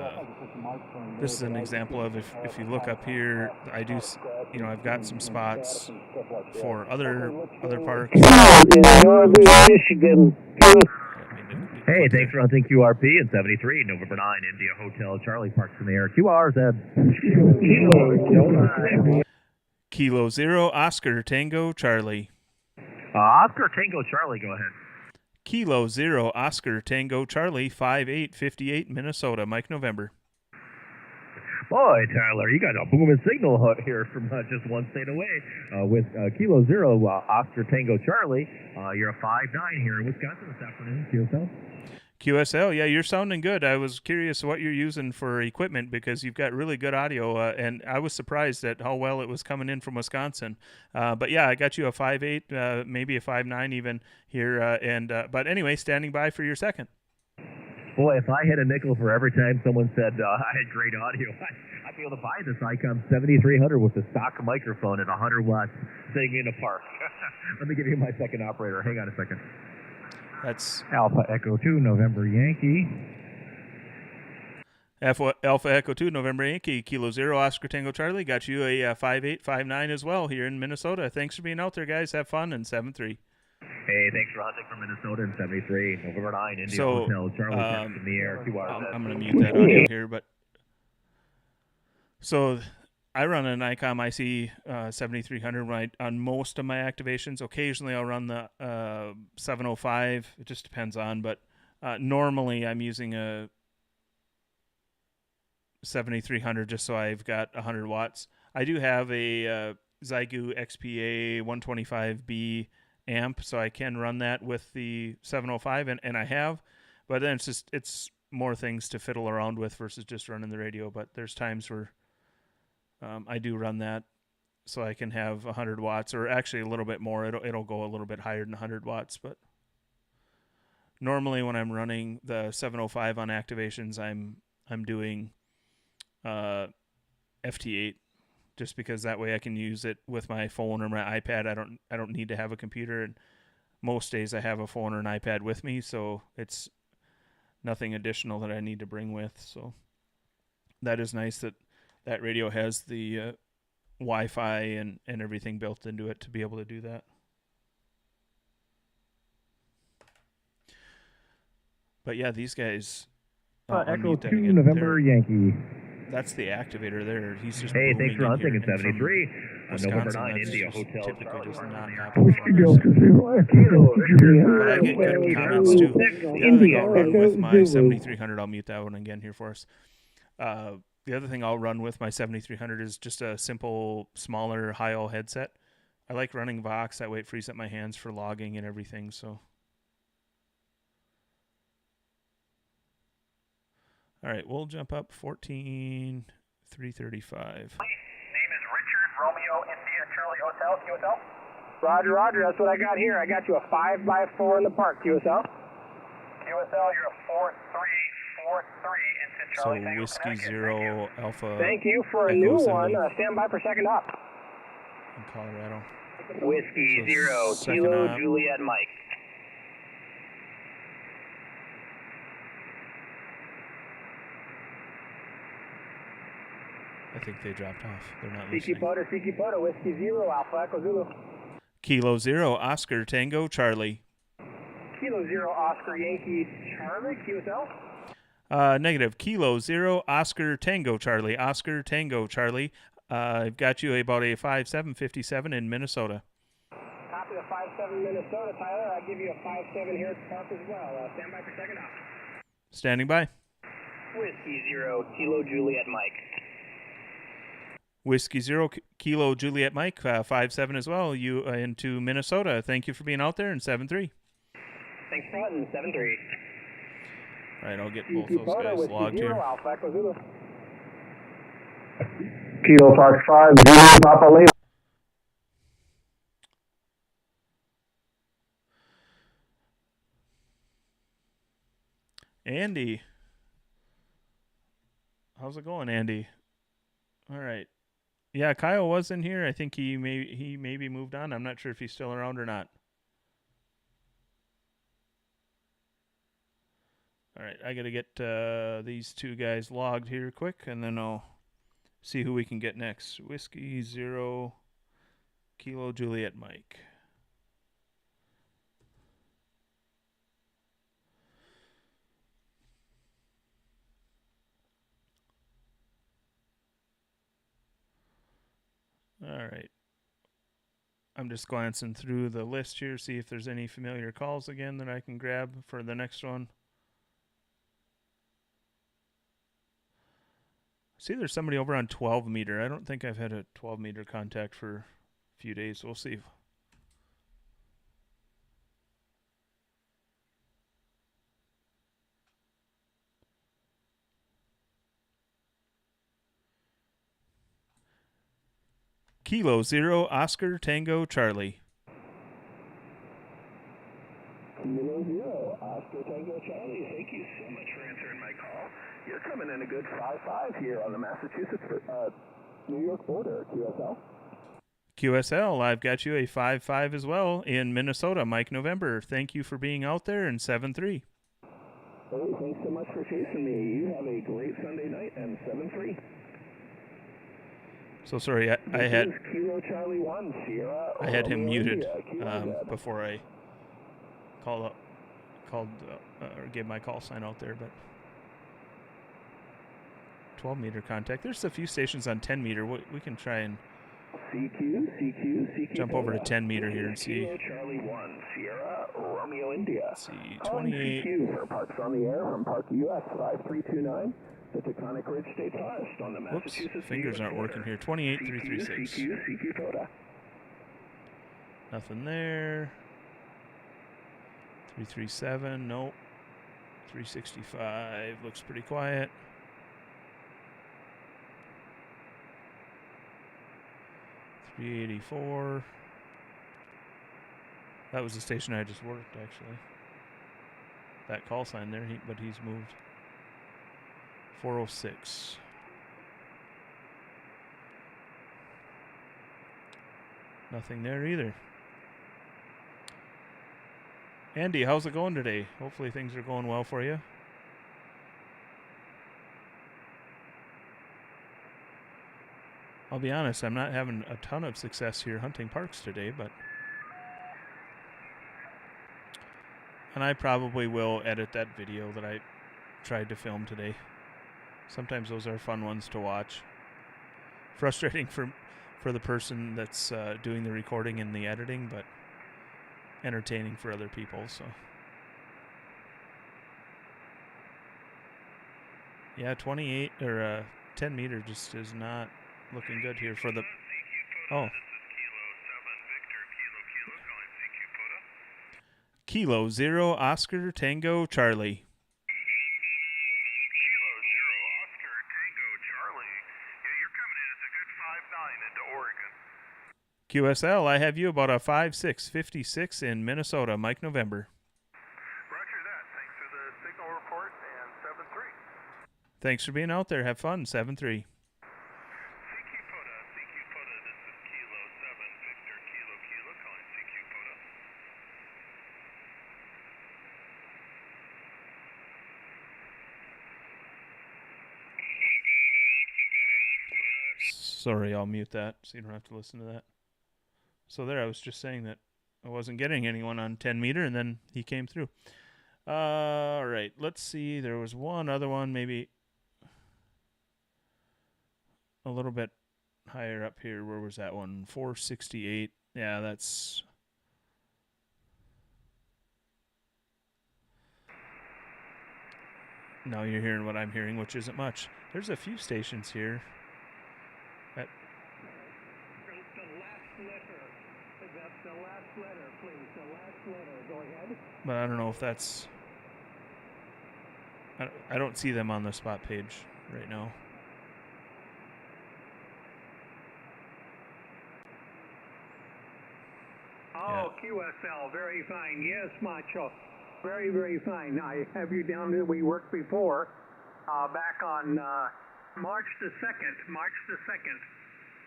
this is an example of if you look up here, I do, I've got some spots for other parks. Michigan. Hey, thanks for hunting QRP in 73, November 9, India Hotel, Charlie Parks in the air. QRZ. Kilo 0 Oscar Tango Charlie. Oscar Tango Charlie, go ahead. Kilo 0 Oscar Tango Charlie 5858 Minnesota. Mike November. Boy, Tyler, you got a booming signal here from just one state away. With Kilo 0 Oscar Tango Charlie, you're a 5.9 here in Wisconsin this afternoon. QSL. QSL, yeah, you're sounding good. I was curious what you're using for equipment because you've got really good audio, and I was surprised at how well it was coming in from Wisconsin. But yeah, I got you a 5.8, maybe a 5.9 even here. But anyway, standing by for your second. Boy, if I had a nickel for every time someone said I had great audio, I'd be able to buy this ICOM 7300 with a stock microphone at 100 watts sitting in a park. Let me give you my second operator. Hang on a second. That's Alpha Echo 2, November Yankee. Alpha Echo 2, November Yankee. Kilo 0 Oscar Tango Charlie. Got you a 5.8, 5.9 as well here in Minnesota. Thanks for being out there, guys. Have fun in 7.3. Hey, thanks for hunting from Minnesota in 73, November 9, India So, Hotel, Charlie Parks in the air, 2 hours. I'm going to mute that audio here, but so I run an ICOM IC 7300 on most of my activations. Occasionally I'll run the 705. It just depends on, but normally I'm using a 7300 just so I've got 100 watts. I do have a Zygu XPA 125B amp, so I can run that with the 705, and I have, but then it's more things to fiddle around with versus just running the radio. But there's times where I do run that so I can have 100 watts, or actually a little bit more. It'll go a little bit higher than 100 watts, but normally when I'm running the 705 on activations, I'm doing FT8, just because that way I can use it with my phone or my iPad. I don't need to have a computer, and most days I have a phone or an iPad with me, so it's nothing additional that I need to bring with. So that is nice that radio has the Wi-Fi and everything built into it to be able to do that. But yeah, these guys. Echo 2, November Yankee. That's the activator there. He's just hey, booming thanks for in hunting here. in 73. Wisconsin, November 9, that India just Hotel typically Charlie. does not Romeo. happen for Whiskey us. Delta Zero Echo Juliet. But I get good comments too. The other thing I'll run with my 7300, I'll mute that one again here for us. The other thing I'll run with my 7300 is just a simple, smaller, high-all headset. I like running Vox. That way it frees up my hands for logging and everything. So, all right, we'll jump up 14, 335. Name is Richard, Romeo, India, Charlie, Hotel, QSL. Roger, Roger. That's what I got here. I got you a 5x4 in the park, QSL. QSL, you're a 4343 into So Charlie. Tango, Whiskey Connecticut. Zero Alpha Thank you for a Echo new symbol one. Stand by for second up. in Colorado. Whiskey So Zero, second Kilo up. Juliet Mike. I think they dropped off. They're not listening. Siki Poto, Whiskey Zero, Alpha Echo Zulu. Kilo Zero Oscar Tango Charlie. Kilo Zero, Oscar Yankee Charlie, QSL. Negative. Kilo Zero Oscar Tango Charlie. Oscar Tango Charlie. I've got you about a 5757 in Minnesota. Copy the 57 Minnesota, Tyler. I'll give you a 57 here at the park as well. Stand by for second up. Standing by. Whiskey Zero, Kilo Juliet Mike. Whiskey Zero Kilo Juliet Mike 57 as well. You into Minnesota. Thank you for being out there in 7-3. Thanks for hunting, 7-3. All right, I'll get both those guys logged here. Alpha Echo Zulu. Kilo Fox 5, Zulu Papa Lima. Andy. How's it going, Andy? All right. Yeah, Kyle was in here. I think he maybe moved on. I'm not sure if he's still around or not. All right, I got to get these two guys logged here quick, and then I'll see who we can get next. Whiskey Zero Kilo Juliet Mike. All right. I'm just glancing through the list here, see if there's any familiar calls again that I can grab for the next one. See, there's somebody over on 12 meter. I don't think I've had a 12 meter contact for a few days. We'll see. Kilo Zero Oscar Tango Charlie. Kilo Zero Oscar Tango Charlie. Thank you so much for answering my call. You're coming in a good 5-5 here on the Massachusetts, New York border, QSL. QSL, I've got you a 5-5 as well in Minnesota, Mike November. Thank you for being out there in 7-3. Hey, thanks so much for chasing me. You have a great Sunday night and 7-3. So sorry, I had Kilo Charlie 1, Sierra, I had him Romeo muted India, before I called or gave my call sign out there, but 12 meter contact. There's a few stations on 10 meter. We can try and CQ, jump over to 10 meter here and see. Kilo Charlie 1, Sierra, Romeo India. Let's see, 28. CQ for Parks on the Air from Park US 5329. The Taconic Ridge State Forest on the Whoops, Massachusetts. fingers aren't working here. 28,336. CQ Toda. Nothing there. 337, nope. 365 looks pretty quiet. 384. That was the station I just worked, actually. That call sign there, but he's moved. 406. Nothing there either. Andy, how's it going today? Hopefully things are going well for you. I'll be honest, I'm not having a ton of success here hunting parks today, and I probably will edit that video that I tried to film today. Sometimes those are fun ones to watch. Frustrating for for the person that's doing the recording and the editing, but entertaining for other people. So yeah, 28 or 10 meter just is not looking good here for the. Oh. Kilo 0 Oscar Tango Charlie. Kilo 0 Oscar Tango Charlie. Yeah, you're coming in as a good 5'9" into Oregon. QSL, I have you about a 5'6", 56 in Minnesota. Mike November. Roger that. Thanks for the signal report and 7-3. Thanks for being out there. Have fun. 7-3. CQ Poda, this is Kilo 7 Victor Kilo Kilo calling CQ Poda. Sorry, I'll mute that so you don't have to listen to that. So there, I was just saying that I wasn't getting anyone on 10 meter, and then he came through. All right, let's see. There was one other one, maybe a little bit higher up here. Where was that one? 468. Yeah, that's... Now you're hearing what I'm hearing, which isn't much. There's a few stations here. But I don't know if that's... I don't see them on the spot page right now. Oh, yeah. QSL, very fine. Yes, Macho. Very, very fine. I have you down that we worked before, back on March the 2nd. March the 2nd.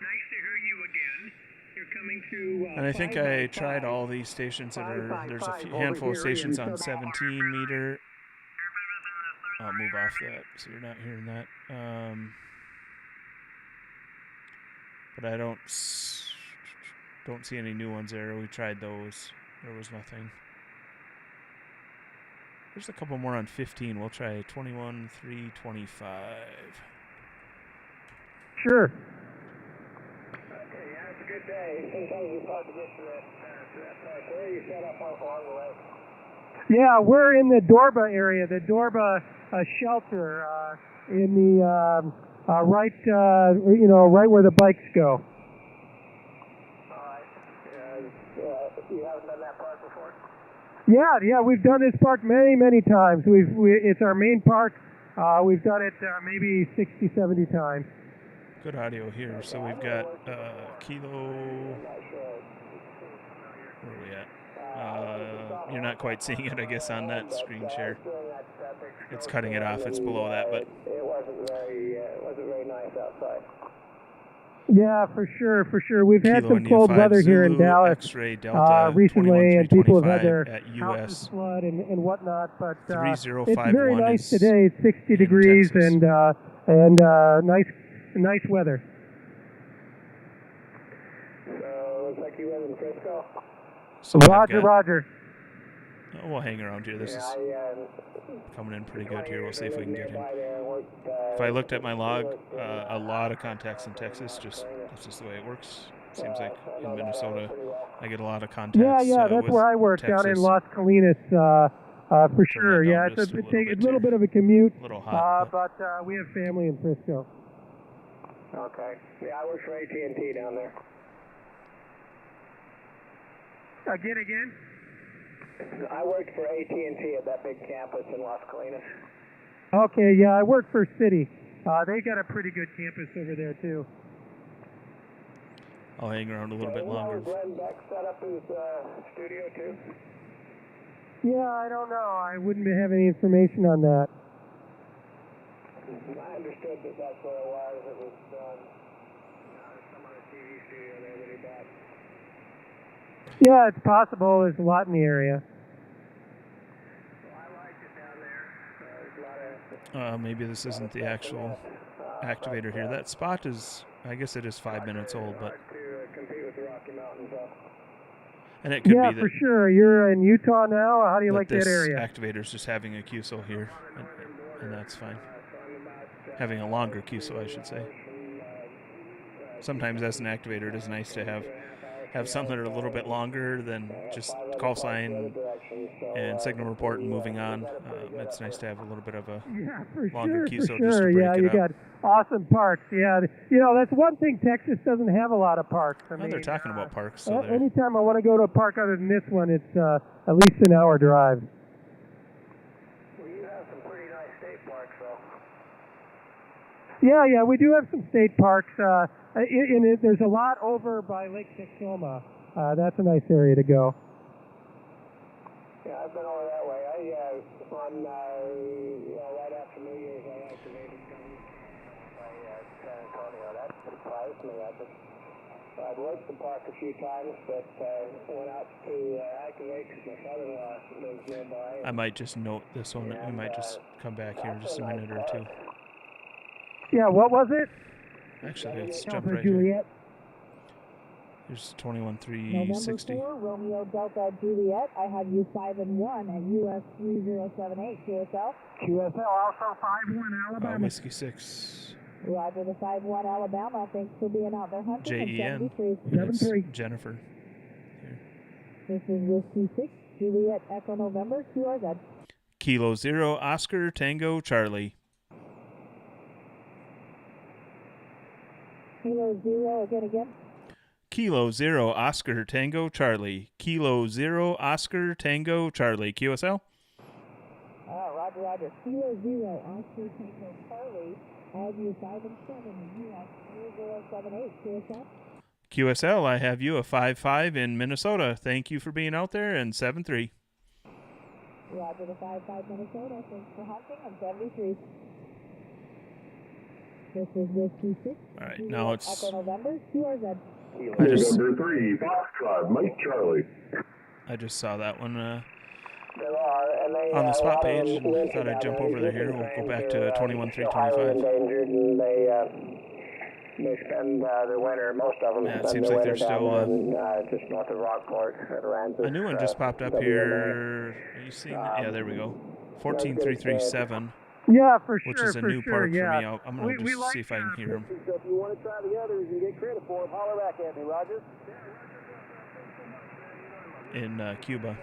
Nice to hear you again. You're coming to... and I think I tried all these stations that are... There's a handful of stations on 17 meter. I'll move off that so you're not hearing that. But I don't see any new ones there. We tried those. There was nothing. There's a couple more on 15. We'll try 21, 3, 25. Sure. Good day. Sometimes it's hard to get to that part. Where are you set up along the lake? Yeah, we're in the Dorba area, the Dorba shelter, in the right, right where the bikes go. All right. You haven't done that park before? Yeah, we've done this park many times. It's our main park. We've done it maybe 60, 70 times. Good audio here. So we've got Kilo. Where are we at? You're not quite seeing it, I guess, on that screen share. It's cutting it off. It's below that, but it wasn't very nice outside. Yeah, for sure. We've had Kilo some cold weather here in Dallas X-ray Delta, recently, and people have had their at houses US. flood and whatnot. But it's 3051 very nice today. It's 60 degrees Texas. and nice weather. So looks like you live in Frisco. So Roger. Oh, we'll hang around here. This is coming in pretty good here. We'll see if we can get him. If I looked at my log, a lot of contacts in Texas. That's just the way it works. Seems like in Minnesota, I get a lot of contacts. Yeah, that's where I work, Texas. down in Las Colinas, for sure. Yeah, it's a little bit of a commute, a little hot, but we have family in Frisco. Okay. Yeah, I work for AT&T down there. Again? I worked for AT&T at that big campus in Las Colinas. Okay, yeah, I work for Citi. They got a pretty good campus over there, too. I'll hang around a little bit longer. Glenn Beck set up his studio, too? Yeah, I don't know. I wouldn't have any information on that. I understood that that's what it was. It was some other TV studio there that he bought. Yeah, it's possible. There's a lot in the area. Well, I liked it down there. There's a lot of... Maybe this isn't the actual activator here. That spot is, I guess it is 5 minutes old, but... to compete with the Rocky Mountains, and it could be that... for sure. You're in Utah now? How do you like that area? This activator's just having a QSO here, and that's fine. Having a longer QSO, I should say. sometimes as an activator, it is nice to have some that are a little bit longer than just call sign and signal report and moving on. It's nice to have a little bit of a longer QSO just to break yeah, it you up. got awesome parks. Yeah, you know, that's one thing. Texas doesn't have a lot of parks. I Well, mean, they're talking about parks. So they're- anytime I want to go to a park other than this one, it's at least an hour drive. Well, you have some pretty nice state parks, though. Yeah, we do have some state parks. There's a lot over by Lake Texoma. That's a nice area to go. Yeah, I've been over that way. Right after New Year's, I activated San Antonio. That surprised me. I'd worked the park a few times, but went out to activate because my father-in-law lives nearby. I might just note this one. We might just come back here in just a minute or two. Yeah, what was it? Actually, let's jump Alpha right here. Juliet. Here's 21360. November 4, Romeo Delta Juliet. I have you 5 and 1 at US 3078 QSL. QSL also 5-1 Alabama. Whiskey 6. Roger the 5-1 Alabama. Thanks for being out there hunting. JEN. 73. Jennifer. Here. This is Whiskey 6, Juliet Echo November, QRZ. Kilo 0, Oscar Tango Charlie. Kilo 0, again. Kilo 0, Oscar Tango Charlie. Kilo 0, Oscar Tango Charlie. QSL? Roger. Kilo 0, Oscar Tango Charlie. I have you 5 and 7 US 3078 QSL. QSL, I have you a 5-5 in Minnesota. Thank you for being out there, and 7-3. Roger the 5-5 Minnesota. Thanks for hunting, and 73. This is Whiskey 6. All right, now it's... Echo November, QRZ. November 3, Foxtrot, Mike Charlie. I just saw that one There are, and on the spot a lot of page. them went Thought I'd jump down over there. there here. We'll go back to They're, 21325. endangered, and they spend their winter. Most of them Yeah, it spend seems their like winter they're down still, there just north of Rockport at Aransas. A new one just popped up here. Are you seeing that? Yeah, there we go. 14337, Yeah, for sure. which is a for new sure, park yeah. for me. I'm going to We just like see if I can hear him. So if you want to try the others and get credit for them, holler back at me, Roger. In Cuba.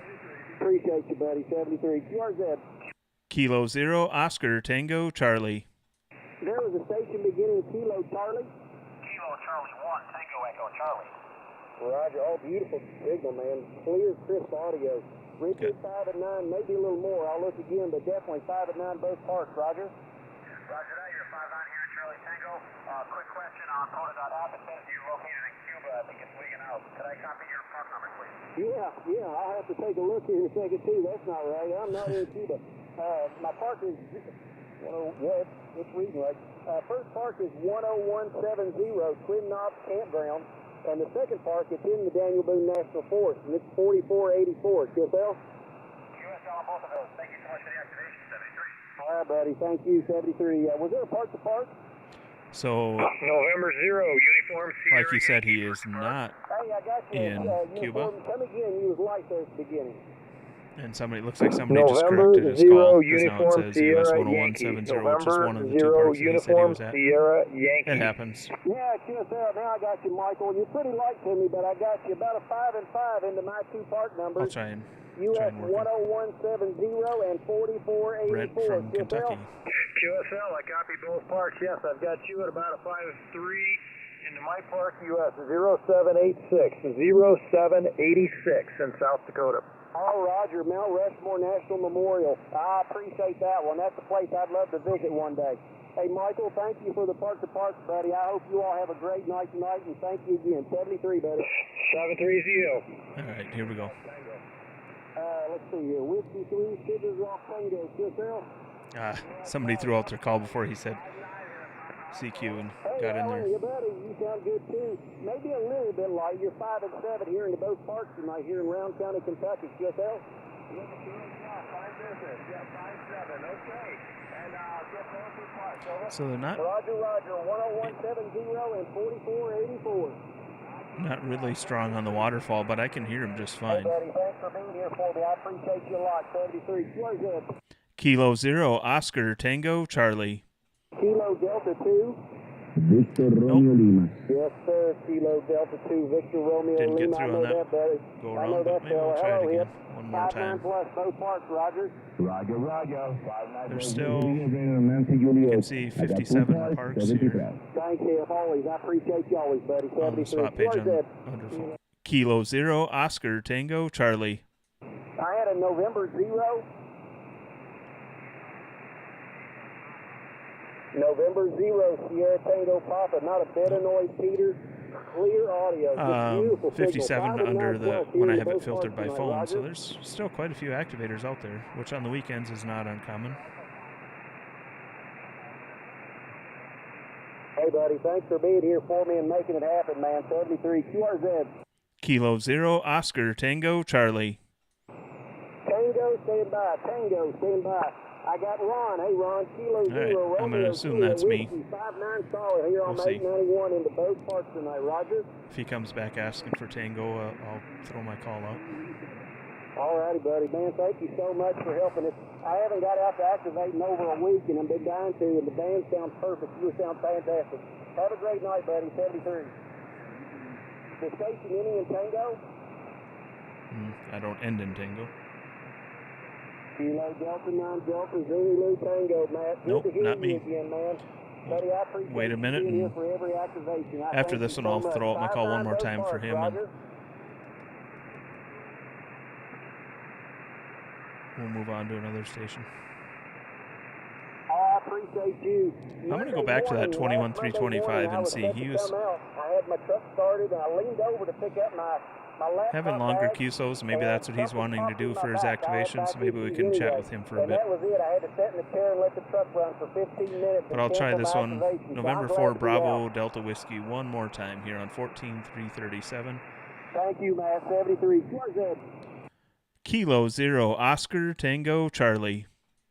Appreciate you, buddy. 73. QRZ. Kilo 0, Oscar Tango Charlie. There was a station beginning Kilo Charlie. Kilo Charlie 1, Tango Echo Charlie. Roger. Oh, beautiful signal, man. Clear, crisp audio. Richard, 5 and 9, maybe a little more. I'll look again, but definitely 5 and 9 both parks. Roger. Roger that. You're 5-9 here, Charlie Tango. Quick question on Coda.app. It says you're located in Cuba. I think it's leaking out. Could I copy your park number, please? Yeah. I'll have to take a look here in a second, too. That's not right. I'm not in Cuba. My park is, it's reading right. First park is 10170, Twin Knobs Campground. And the second park is in the Daniel Boone National Forest, and it's 4484. QSL? QSL on both of those. Thank you so much for the activation, 73. All right, buddy. Thank you, 73. Was there a park to park? So, November 0, Uniform Sierra. like you said, he is not Hey, I got you. in Cuba. Come again. You was light there at the beginning. And looks like somebody just November corrected his 0, call. 'Cause now it Uniform says US Sierra 10170, Yankee. which is November one of the two 0, parks that he said he Uniform was at. Sierra Yankee. It happens. Yeah, QSL. Now I got you, Michael. You're pretty light to me, but I got you about a 5 and 5 into my two park I'll numbers. try and US work it. 10170 and 4484. Brent from Kentucky. QSL, I copy both parks. Yes, I've got you at about a 5-3 into my park, US 0786. 0786 in South Dakota. Oh, Roger, Mount Rushmore National Memorial. I appreciate that one. That's a place I'd love to visit one day. Hey, Michael, thank you for the park-to-park, buddy. I hope you all have a great night tonight, and thank you again. 73, buddy. 730. All right, here we go. Let's see here. Whiskey 3, Sugar Rock Tango, QSL. Somebody threw out their call before he said CQ and got in there. Hey, buddy, you sound good, too. Maybe a little bit light. You're 5 and 7 here into both parks tonight here in Round County, Kentucky, QSL. So they're not Roger, 10170 and 4484. not really strong on the waterfall, but I can hear them just fine. Hey, buddy, thanks for being here for me. I appreciate you a lot. 73. Swear good. Kilo 0, Oscar Tango Charlie. Kilo Delta 2. Victor Romeo Lima. Yes, sir. Kilo Delta 2, Victor Romeo Didn't Lima. get through I know on that that, buddy. go I around, know but that, maybe we'll fella. try it Hello, again hip. one more 5-9 time. plus, both parts, Roger. Roger, Roger. There's still, you can see 57 parks here. Thanks, Hip. Always. I appreciate you always, buddy. On the 73. spot page on QRZ. Wonderful. Kilo 0, Oscar, Tango, Charlie. I had a November 0. November 0, Sierra Tango Papa. Not a bit of noise, Peter. Clear audio. Just beautiful 57 signal. under 5-9 the plus when here I in have it both filtered by parts phone, tonight, so Roger. there's still quite a few activators out there, which on the weekends is not uncommon. Hey, buddy, thanks for being here for me and making it happen, man. 73 QRZ. Kilo 0, Oscar, Tango, Charlie. Tango, stand by. Tango, stand by. I got Ron. Hey, Ron. Kilo 0. right, I'm gonna Romeo, assume Kilo, that's me. Whiskey, 5-9 solid here on We'll see. 891 into both parts tonight, Roger. If he comes back asking for Tango, I'll throw my call out. All righty, buddy. Man, thank you so much for helping us. I haven't got out to activate in over a week, and I've been dying to, and the band sounds perfect. You sound fantastic. Have a great night, buddy. 73. The station Indian Tango. I don't end in Tango. Kilo Delta 9 Delta Zulu Tango, Matt. Good Nope, to hear not you me. again, man. Buddy, I appreciate Wait a minute, you being here and for every activation. I after thank this you one, I'll so much. throw out my call one 5-9 more both time for parts, him, and Roger. we'll move on to another station. Oh, I appreciate you. I'm going to go back to that 21-325 and see. He was I had my truck started, and I leaned over to pick up my laptop having longer bag, QSOs. Maybe and that's what he's something wanting to popped in do my for his back. I had activations. back Maybe we issues can chat anyway, with him for a and bit. that was it. I had to sit in the chair and let the truck run for 15 minutes. But I'll try this one. Activation. November So I'm 4, glad to be Bravo, out. Delta Whiskey, one more time here on 14-337. Thank you, Matt. 73. QRZ. Kilo 0, Oscar, Tango, Charlie.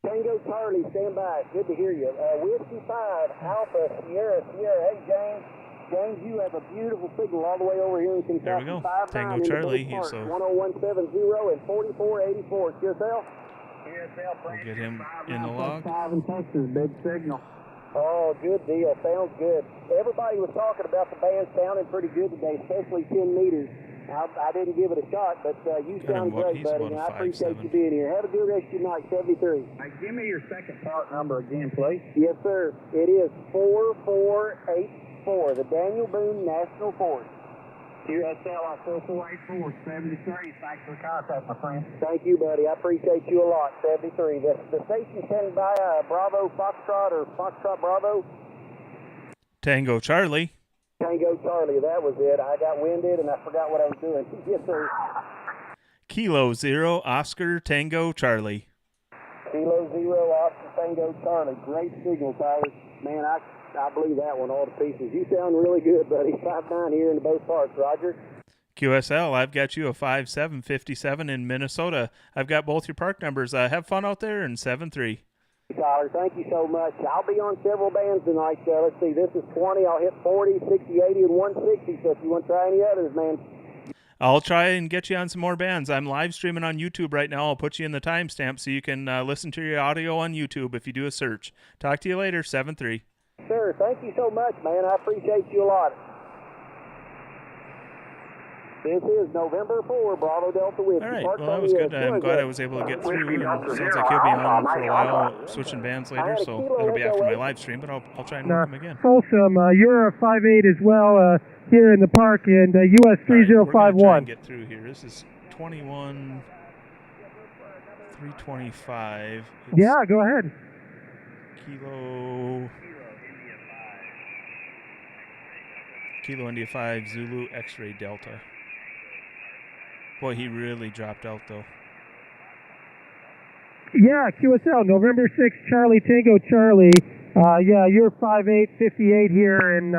Tango Charlie, stand by. Good to hear you. Whiskey 5, Alpha, Sierra. Hey, James. James, you have a beautiful signal all the way over here in Kentucky. There we go. 5-9 Tango into Charlie. both parts. So 10170 and 4484. QSL? we'll get him in the log. 5 in Texas, big signal. Oh, good deal. Sounds good. Everybody was talking about the band sounding pretty good today, especially 10 meters. I didn't give it a shot, but you sound great, he's buddy, about and a I appreciate 5'7". you being here. Have a good rest of your night, 73. Give me your second part number again, please. Yes, sir. It is 4484, the Daniel Boone National Forest. QSL on 4484 73. Thanks for the contact, my friend. Thank you, buddy. I appreciate you a lot, 73. The station sent by Bravo Foxtrot or Foxtrot Bravo. Tango Charlie. Tango Charlie, that was it. I got winded and I forgot what I was doing. Yes, sir. Kilo 0, Oscar, Tango, Charlie. Kilo 0, Oscar, Tango Charlie. Great signal, Tyler. Man, I believe that one all to pieces. You sound really good, buddy. 5-9 here in both parts, Roger. QSL, I've got you a 5757 in Minnesota. I've got both your park numbers. Have fun out there, and 73. Tyler, thank you so much. I'll be on several bands tonight. Let's see, this is 20. I'll hit 40, 60, 80, and 160. So if you want to try any others, man. I'll try and get you on some more bands. I'm live streaming on YouTube right now. I'll put you in the timestamp so you can listen to your audio on YouTube if you do a search. Talk to you later, 7-3. Sir, thank you so much, man. I appreciate you a lot. This is November 4, Bravo Delta Whiskey. All right, well, that was good. I'm glad I was able to get through. It sounds like he'll be on for a while, switching bands later, so that'll be after my live stream, but I'll try and work him again. Folsom, you're a 5'8" as well here in the park, and US 3051. Right, we're going to try and get through here. This is 21-325. Yeah, go ahead. Kilo India 5, Zulu X-Ray Delta. Boy, he really dropped out, though. Yeah, QSL, November 6, Charlie Tango Charlie. Yeah, you're 5'8", 58 here in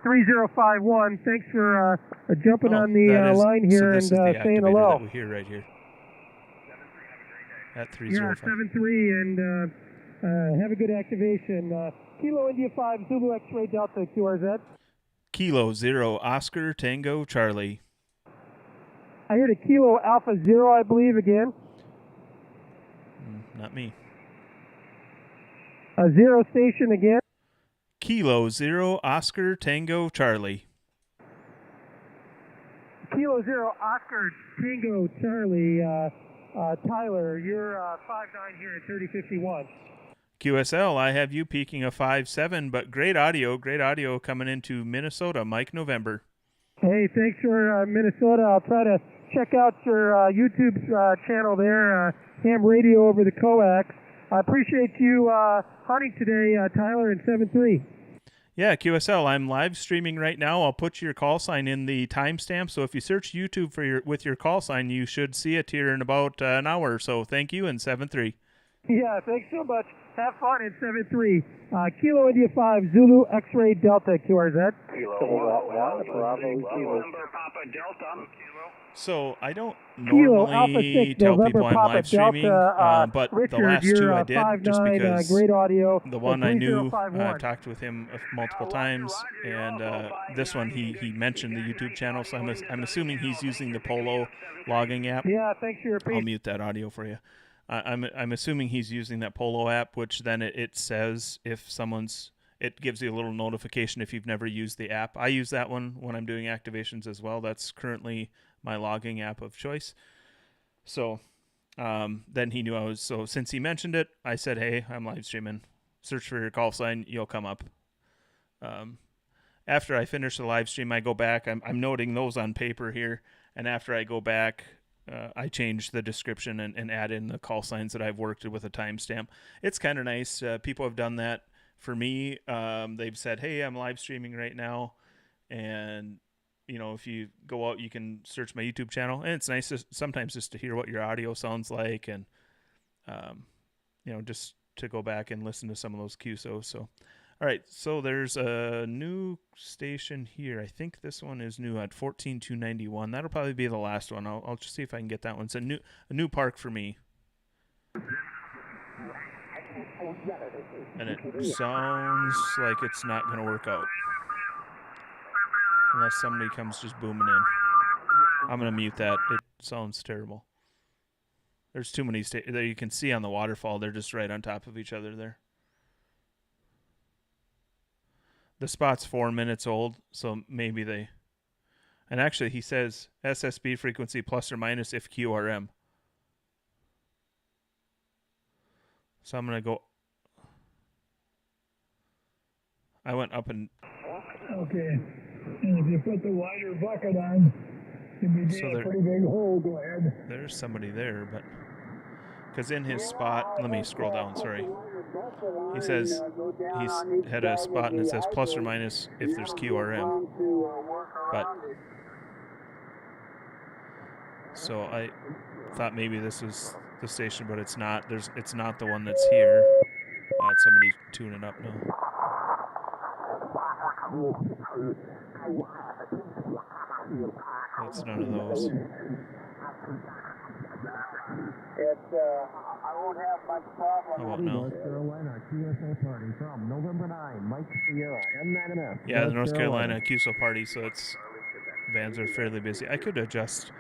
3051. Thanks for jumping on the line here and saying hello. That we hear right here. At 305. Yeah, 7-3, and have a good activation. Kilo India 5, Zulu X-Ray Delta, QRZ. Kilo 0, Oscar Tango Charlie. I heard a Kilo Alpha 0, I believe, again. Not me. A 0 station again. Kilo 0 Oscar Tango Charlie. Kilo 0 Oscar Tango Charlie. Tyler, you're 5'9" here at 3051. QSL, I have you peaking a 5'7", but great audio coming into Minnesota. Mike November. Hey, thanks for Minnesota. I'll try to check out your YouTube channel there, ham radio over the Coax. I appreciate you hunting today, Tyler, in 7-3. Yeah, QSL, I'm live streaming right now. I'll put your call sign in the timestamp, so if you search YouTube with your call sign, you should see it here in about an hour or so. Thank you, and 7-3. Yeah, thanks so much. Have fun in 7-3. Kilo India 5, Zulu X-Ray Delta, QRZ. Kilo 1, Bravo, Kilo. Papa Delta. So I don't Kilo Alpha normally 6, tell November people I'm Papa live streaming, Delta, but Richard, the last you're, two I did 5'9", just because great audio. the one I knew, 3051. I've talked with him multiple times, and this one he mentioned the YouTube channel, so I'm assuming he's using the Polo logging app. Yeah, thanks for your I'll mute that audio for you. I'm assuming he's using that Polo app, which then it says if it gives you a little notification if you've never used the app. I use that one when I'm doing activations as well. That's currently my logging app of choice. So then he knew I was. So since he mentioned it, I said, hey, I'm live streaming. Search for your call sign. You'll come up. After I finish the live stream, I go back. I'm noting those on paper here. And after I go back, I change the description and add in the call signs that I've worked with a timestamp. It's kind of nice. People have done that for me. They've said, hey, I'm live streaming right now. And, if you go out, you can search my YouTube channel. And it's nice sometimes just to hear what your audio sounds like and, just to go back and listen to some of those QSOs. So, all right. So there's a new station here. I think this one is new at 14,291. That'll probably be the last one. I'll just see if I can get that one. It's a new park for me. And it sounds like it's not going to work out. Unless somebody comes just booming in. I'm going to mute that. It sounds terrible. There's too many there you can see on the waterfall. They're just right on top of each other there. The spot's 4 minutes old, so maybe they... And actually, he says SSB frequency plus or minus if QRM. So I'm going to go... I went up and... Okay. And if you put the wider bucket on, you'd be getting a pretty big hole. Go ahead. There's somebody there, but... Because in his spot... Let me scroll down, sorry. He says he's had a spot and it says plus or minus if there's QRM. But... So I thought maybe this was the station, but it's not. It's not the one that's here. Somebody tuning up now. It's none of those. I won't have much problem. How about now? North Carolina QSO party from November 9, Mike Sierra, M9MF. Yeah, the North Carolina QSO party, so the bands are fairly busy. I could adjust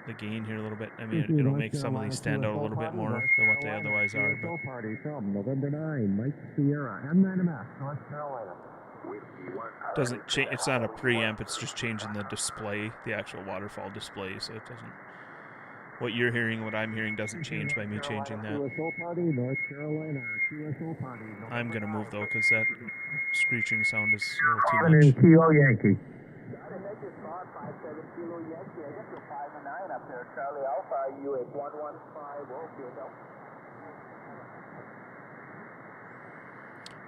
the gain here a little bit. I mean, it'll make some of these stand out a little bit more than what they otherwise are. But Party from November 9, Mike Sierra, M9MF, North Carolina. doesn't change. It's not a preamp. It's just changing the display, the actual waterfall display. So it doesn't. What you're hearing, what I'm hearing, doesn't change by me changing that. QSO party, North Carolina, QSO party. I'm gonna move though, because that screeching sound is a little too much. Kilo Yankee. Charlie Alpha, you at 115.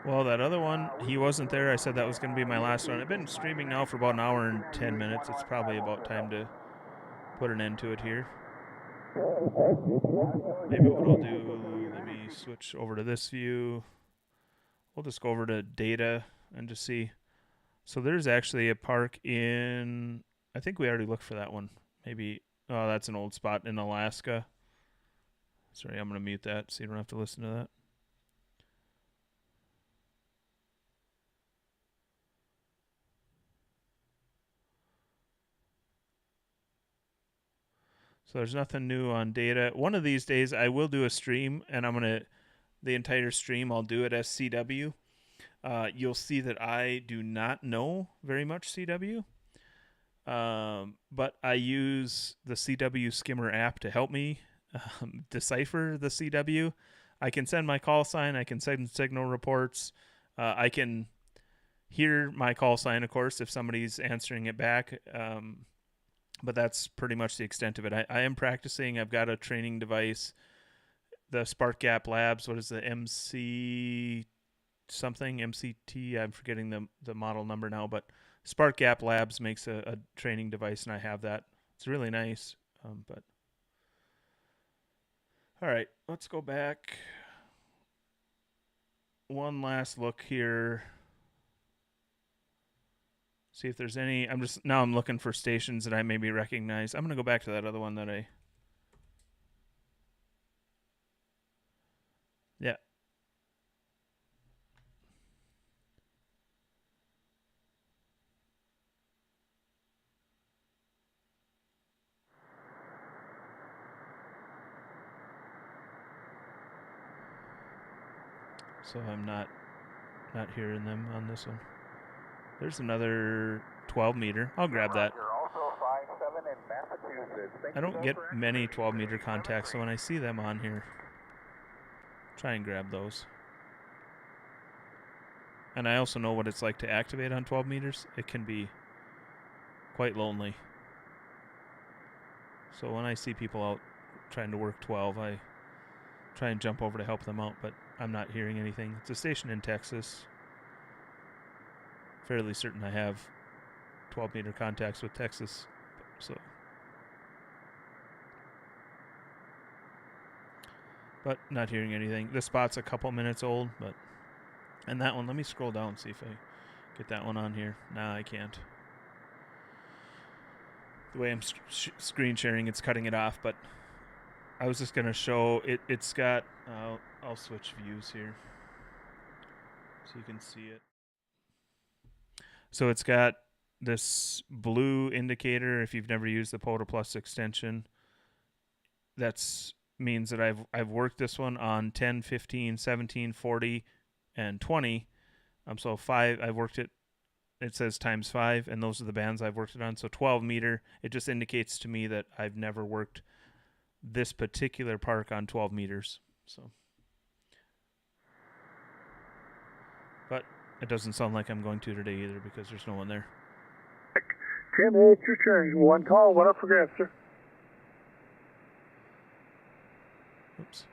Well, that other one, he wasn't there. I said that was going to be my last one. I've been streaming now for about an hour and 10 minutes. It's probably about time to put an end to it here. Maybe what I'll do, let me switch over to this view. We'll just go over to data and just see. So there's actually a park in, I think we already looked for that one. Maybe, oh, that's an old spot in Alaska. Sorry, I'm going to mute that so you don't have to listen to that. So there's nothing new on data. One of these days I will do a stream, and the entire stream I'll do it as CW. you'll see that I do not know very much CW. But I use the CW Skimmer app to help me decipher the CW. I can send my call sign. I can send signal reports. I can hear my call sign, of course, if somebody's answering it back. But that's pretty much the extent of it. I am practicing. I've got a training device, the Spark Gap Labs. What is the MC something? MCT? I'm forgetting the model number now, but Spark Gap Labs makes a training device, and I have that. It's really nice. But all right, let's go back. One last look here. See if there's any. I'm looking for stations that I maybe recognize. I'm gonna go back to that other one that I. Yeah. So I'm not hearing them on this one. There's another 12 meter. I'll grab that. I don't get many 12 meter contacts, so when I see them on here, try and grab those. And I also know what it's like to activate on 12 meters. It can be quite lonely. So when I see people out trying to work 12, I try and jump over to help them out, but I'm not hearing anything. It's a station in Texas. Fairly certain I have 12 meter contacts with Texas. So, but not hearing anything. This spot's a couple minutes old, but and that one, let me scroll down and see if I get that one on here. Nah, I can't. The way I'm screen sharing, it's cutting it off, but I was just going to show it. It's got, I'll switch views here so you can see it. So it's got this blue indicator. If you've never used the Poda Plus extension, that's means that I've worked this one on 10, 15, 17, 40, and 20. So 5, I've worked it. It says times 5, and those are the bands I've worked it on. So 12 meter, it just indicates to me that I've never worked this particular park on 12 meters. So, but it doesn't sound like I'm going to today either because there's no one there. Tim, it's your turn. One call, one up for grabs, sir. Oops.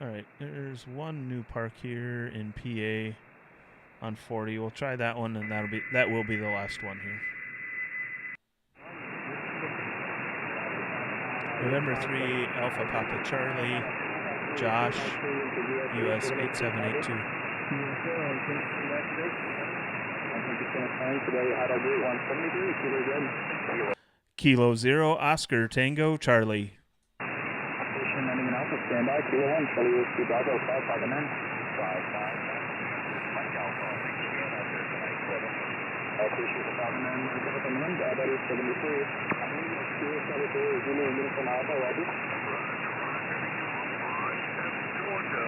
All right, there's one new park here in PA on 40. We'll try that one, and that will be the last one here. November 3, Alpha Papa Charlie, Josh, US 8782. Kilo 0, Oscar Tango Charlie. Standby, Kilo 1, Charlie Whiskey Bravo, 559. 55. Mike Alpha, thank you again out there tonight, 7. I appreciate the 509, on the wind, that is 73. Kilo 73, Zulu, Uniform Alpha, Roger. Georgia,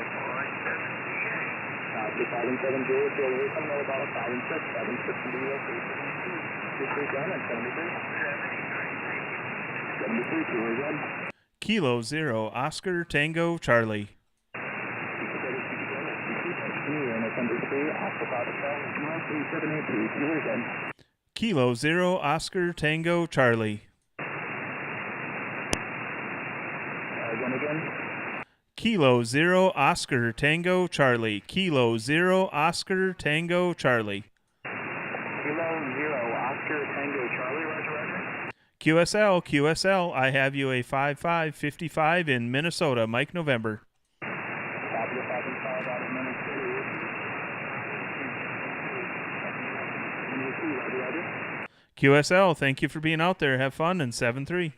5 and 7, Julia, Julia, coming out about 5 and 6, 7 and 6, and the US 8, 73 gun, and 73. 73, Julia gun. Kilo 0, Oscar Tango Charlie. Kilo 0, Oscar Tango Charlie. Kilo 0, Oscar Tango Charlie. Kilo 0, Oscar Tango Charlie. Kilo 0, Oscar Tango Charlie, Roger, Roger. QSL, I have you a 5555 in Minnesota, Mike November. QSL, thank you for being out there. Have fun, and 7-3.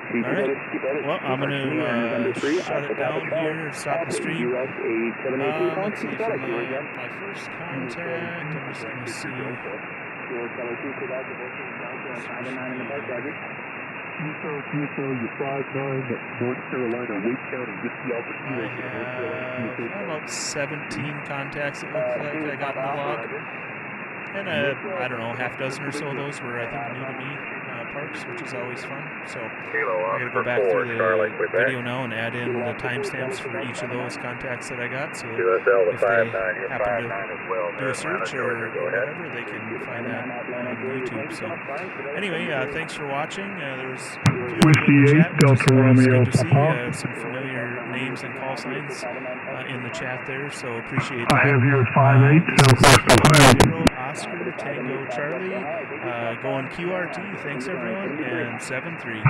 All right. Well, I'm going to shut it down here, stop the stream. Let's see, for my first contact, I'm just going to see. QSO, you're 5'9", North Carolina, Wake County, get the opportunity. I have about 17 contacts, it looks like I got in the log. And I don't know, half dozen or so of those were, I think, new to me parks, which is always fun. So I gotta go back through the video now and add in the timestamps for each of those contacts that I got, so if they happen to do a search or whatever, they can find that on YouTube. So anyway, thanks for watching. There's a few people in the chat, which is always good to see. Some familiar names and call signs in the chat there, so appreciate that. I have you at 5'8", K0 Oscar Tango Charlie, going QRT. Thanks everyone, and 7-3.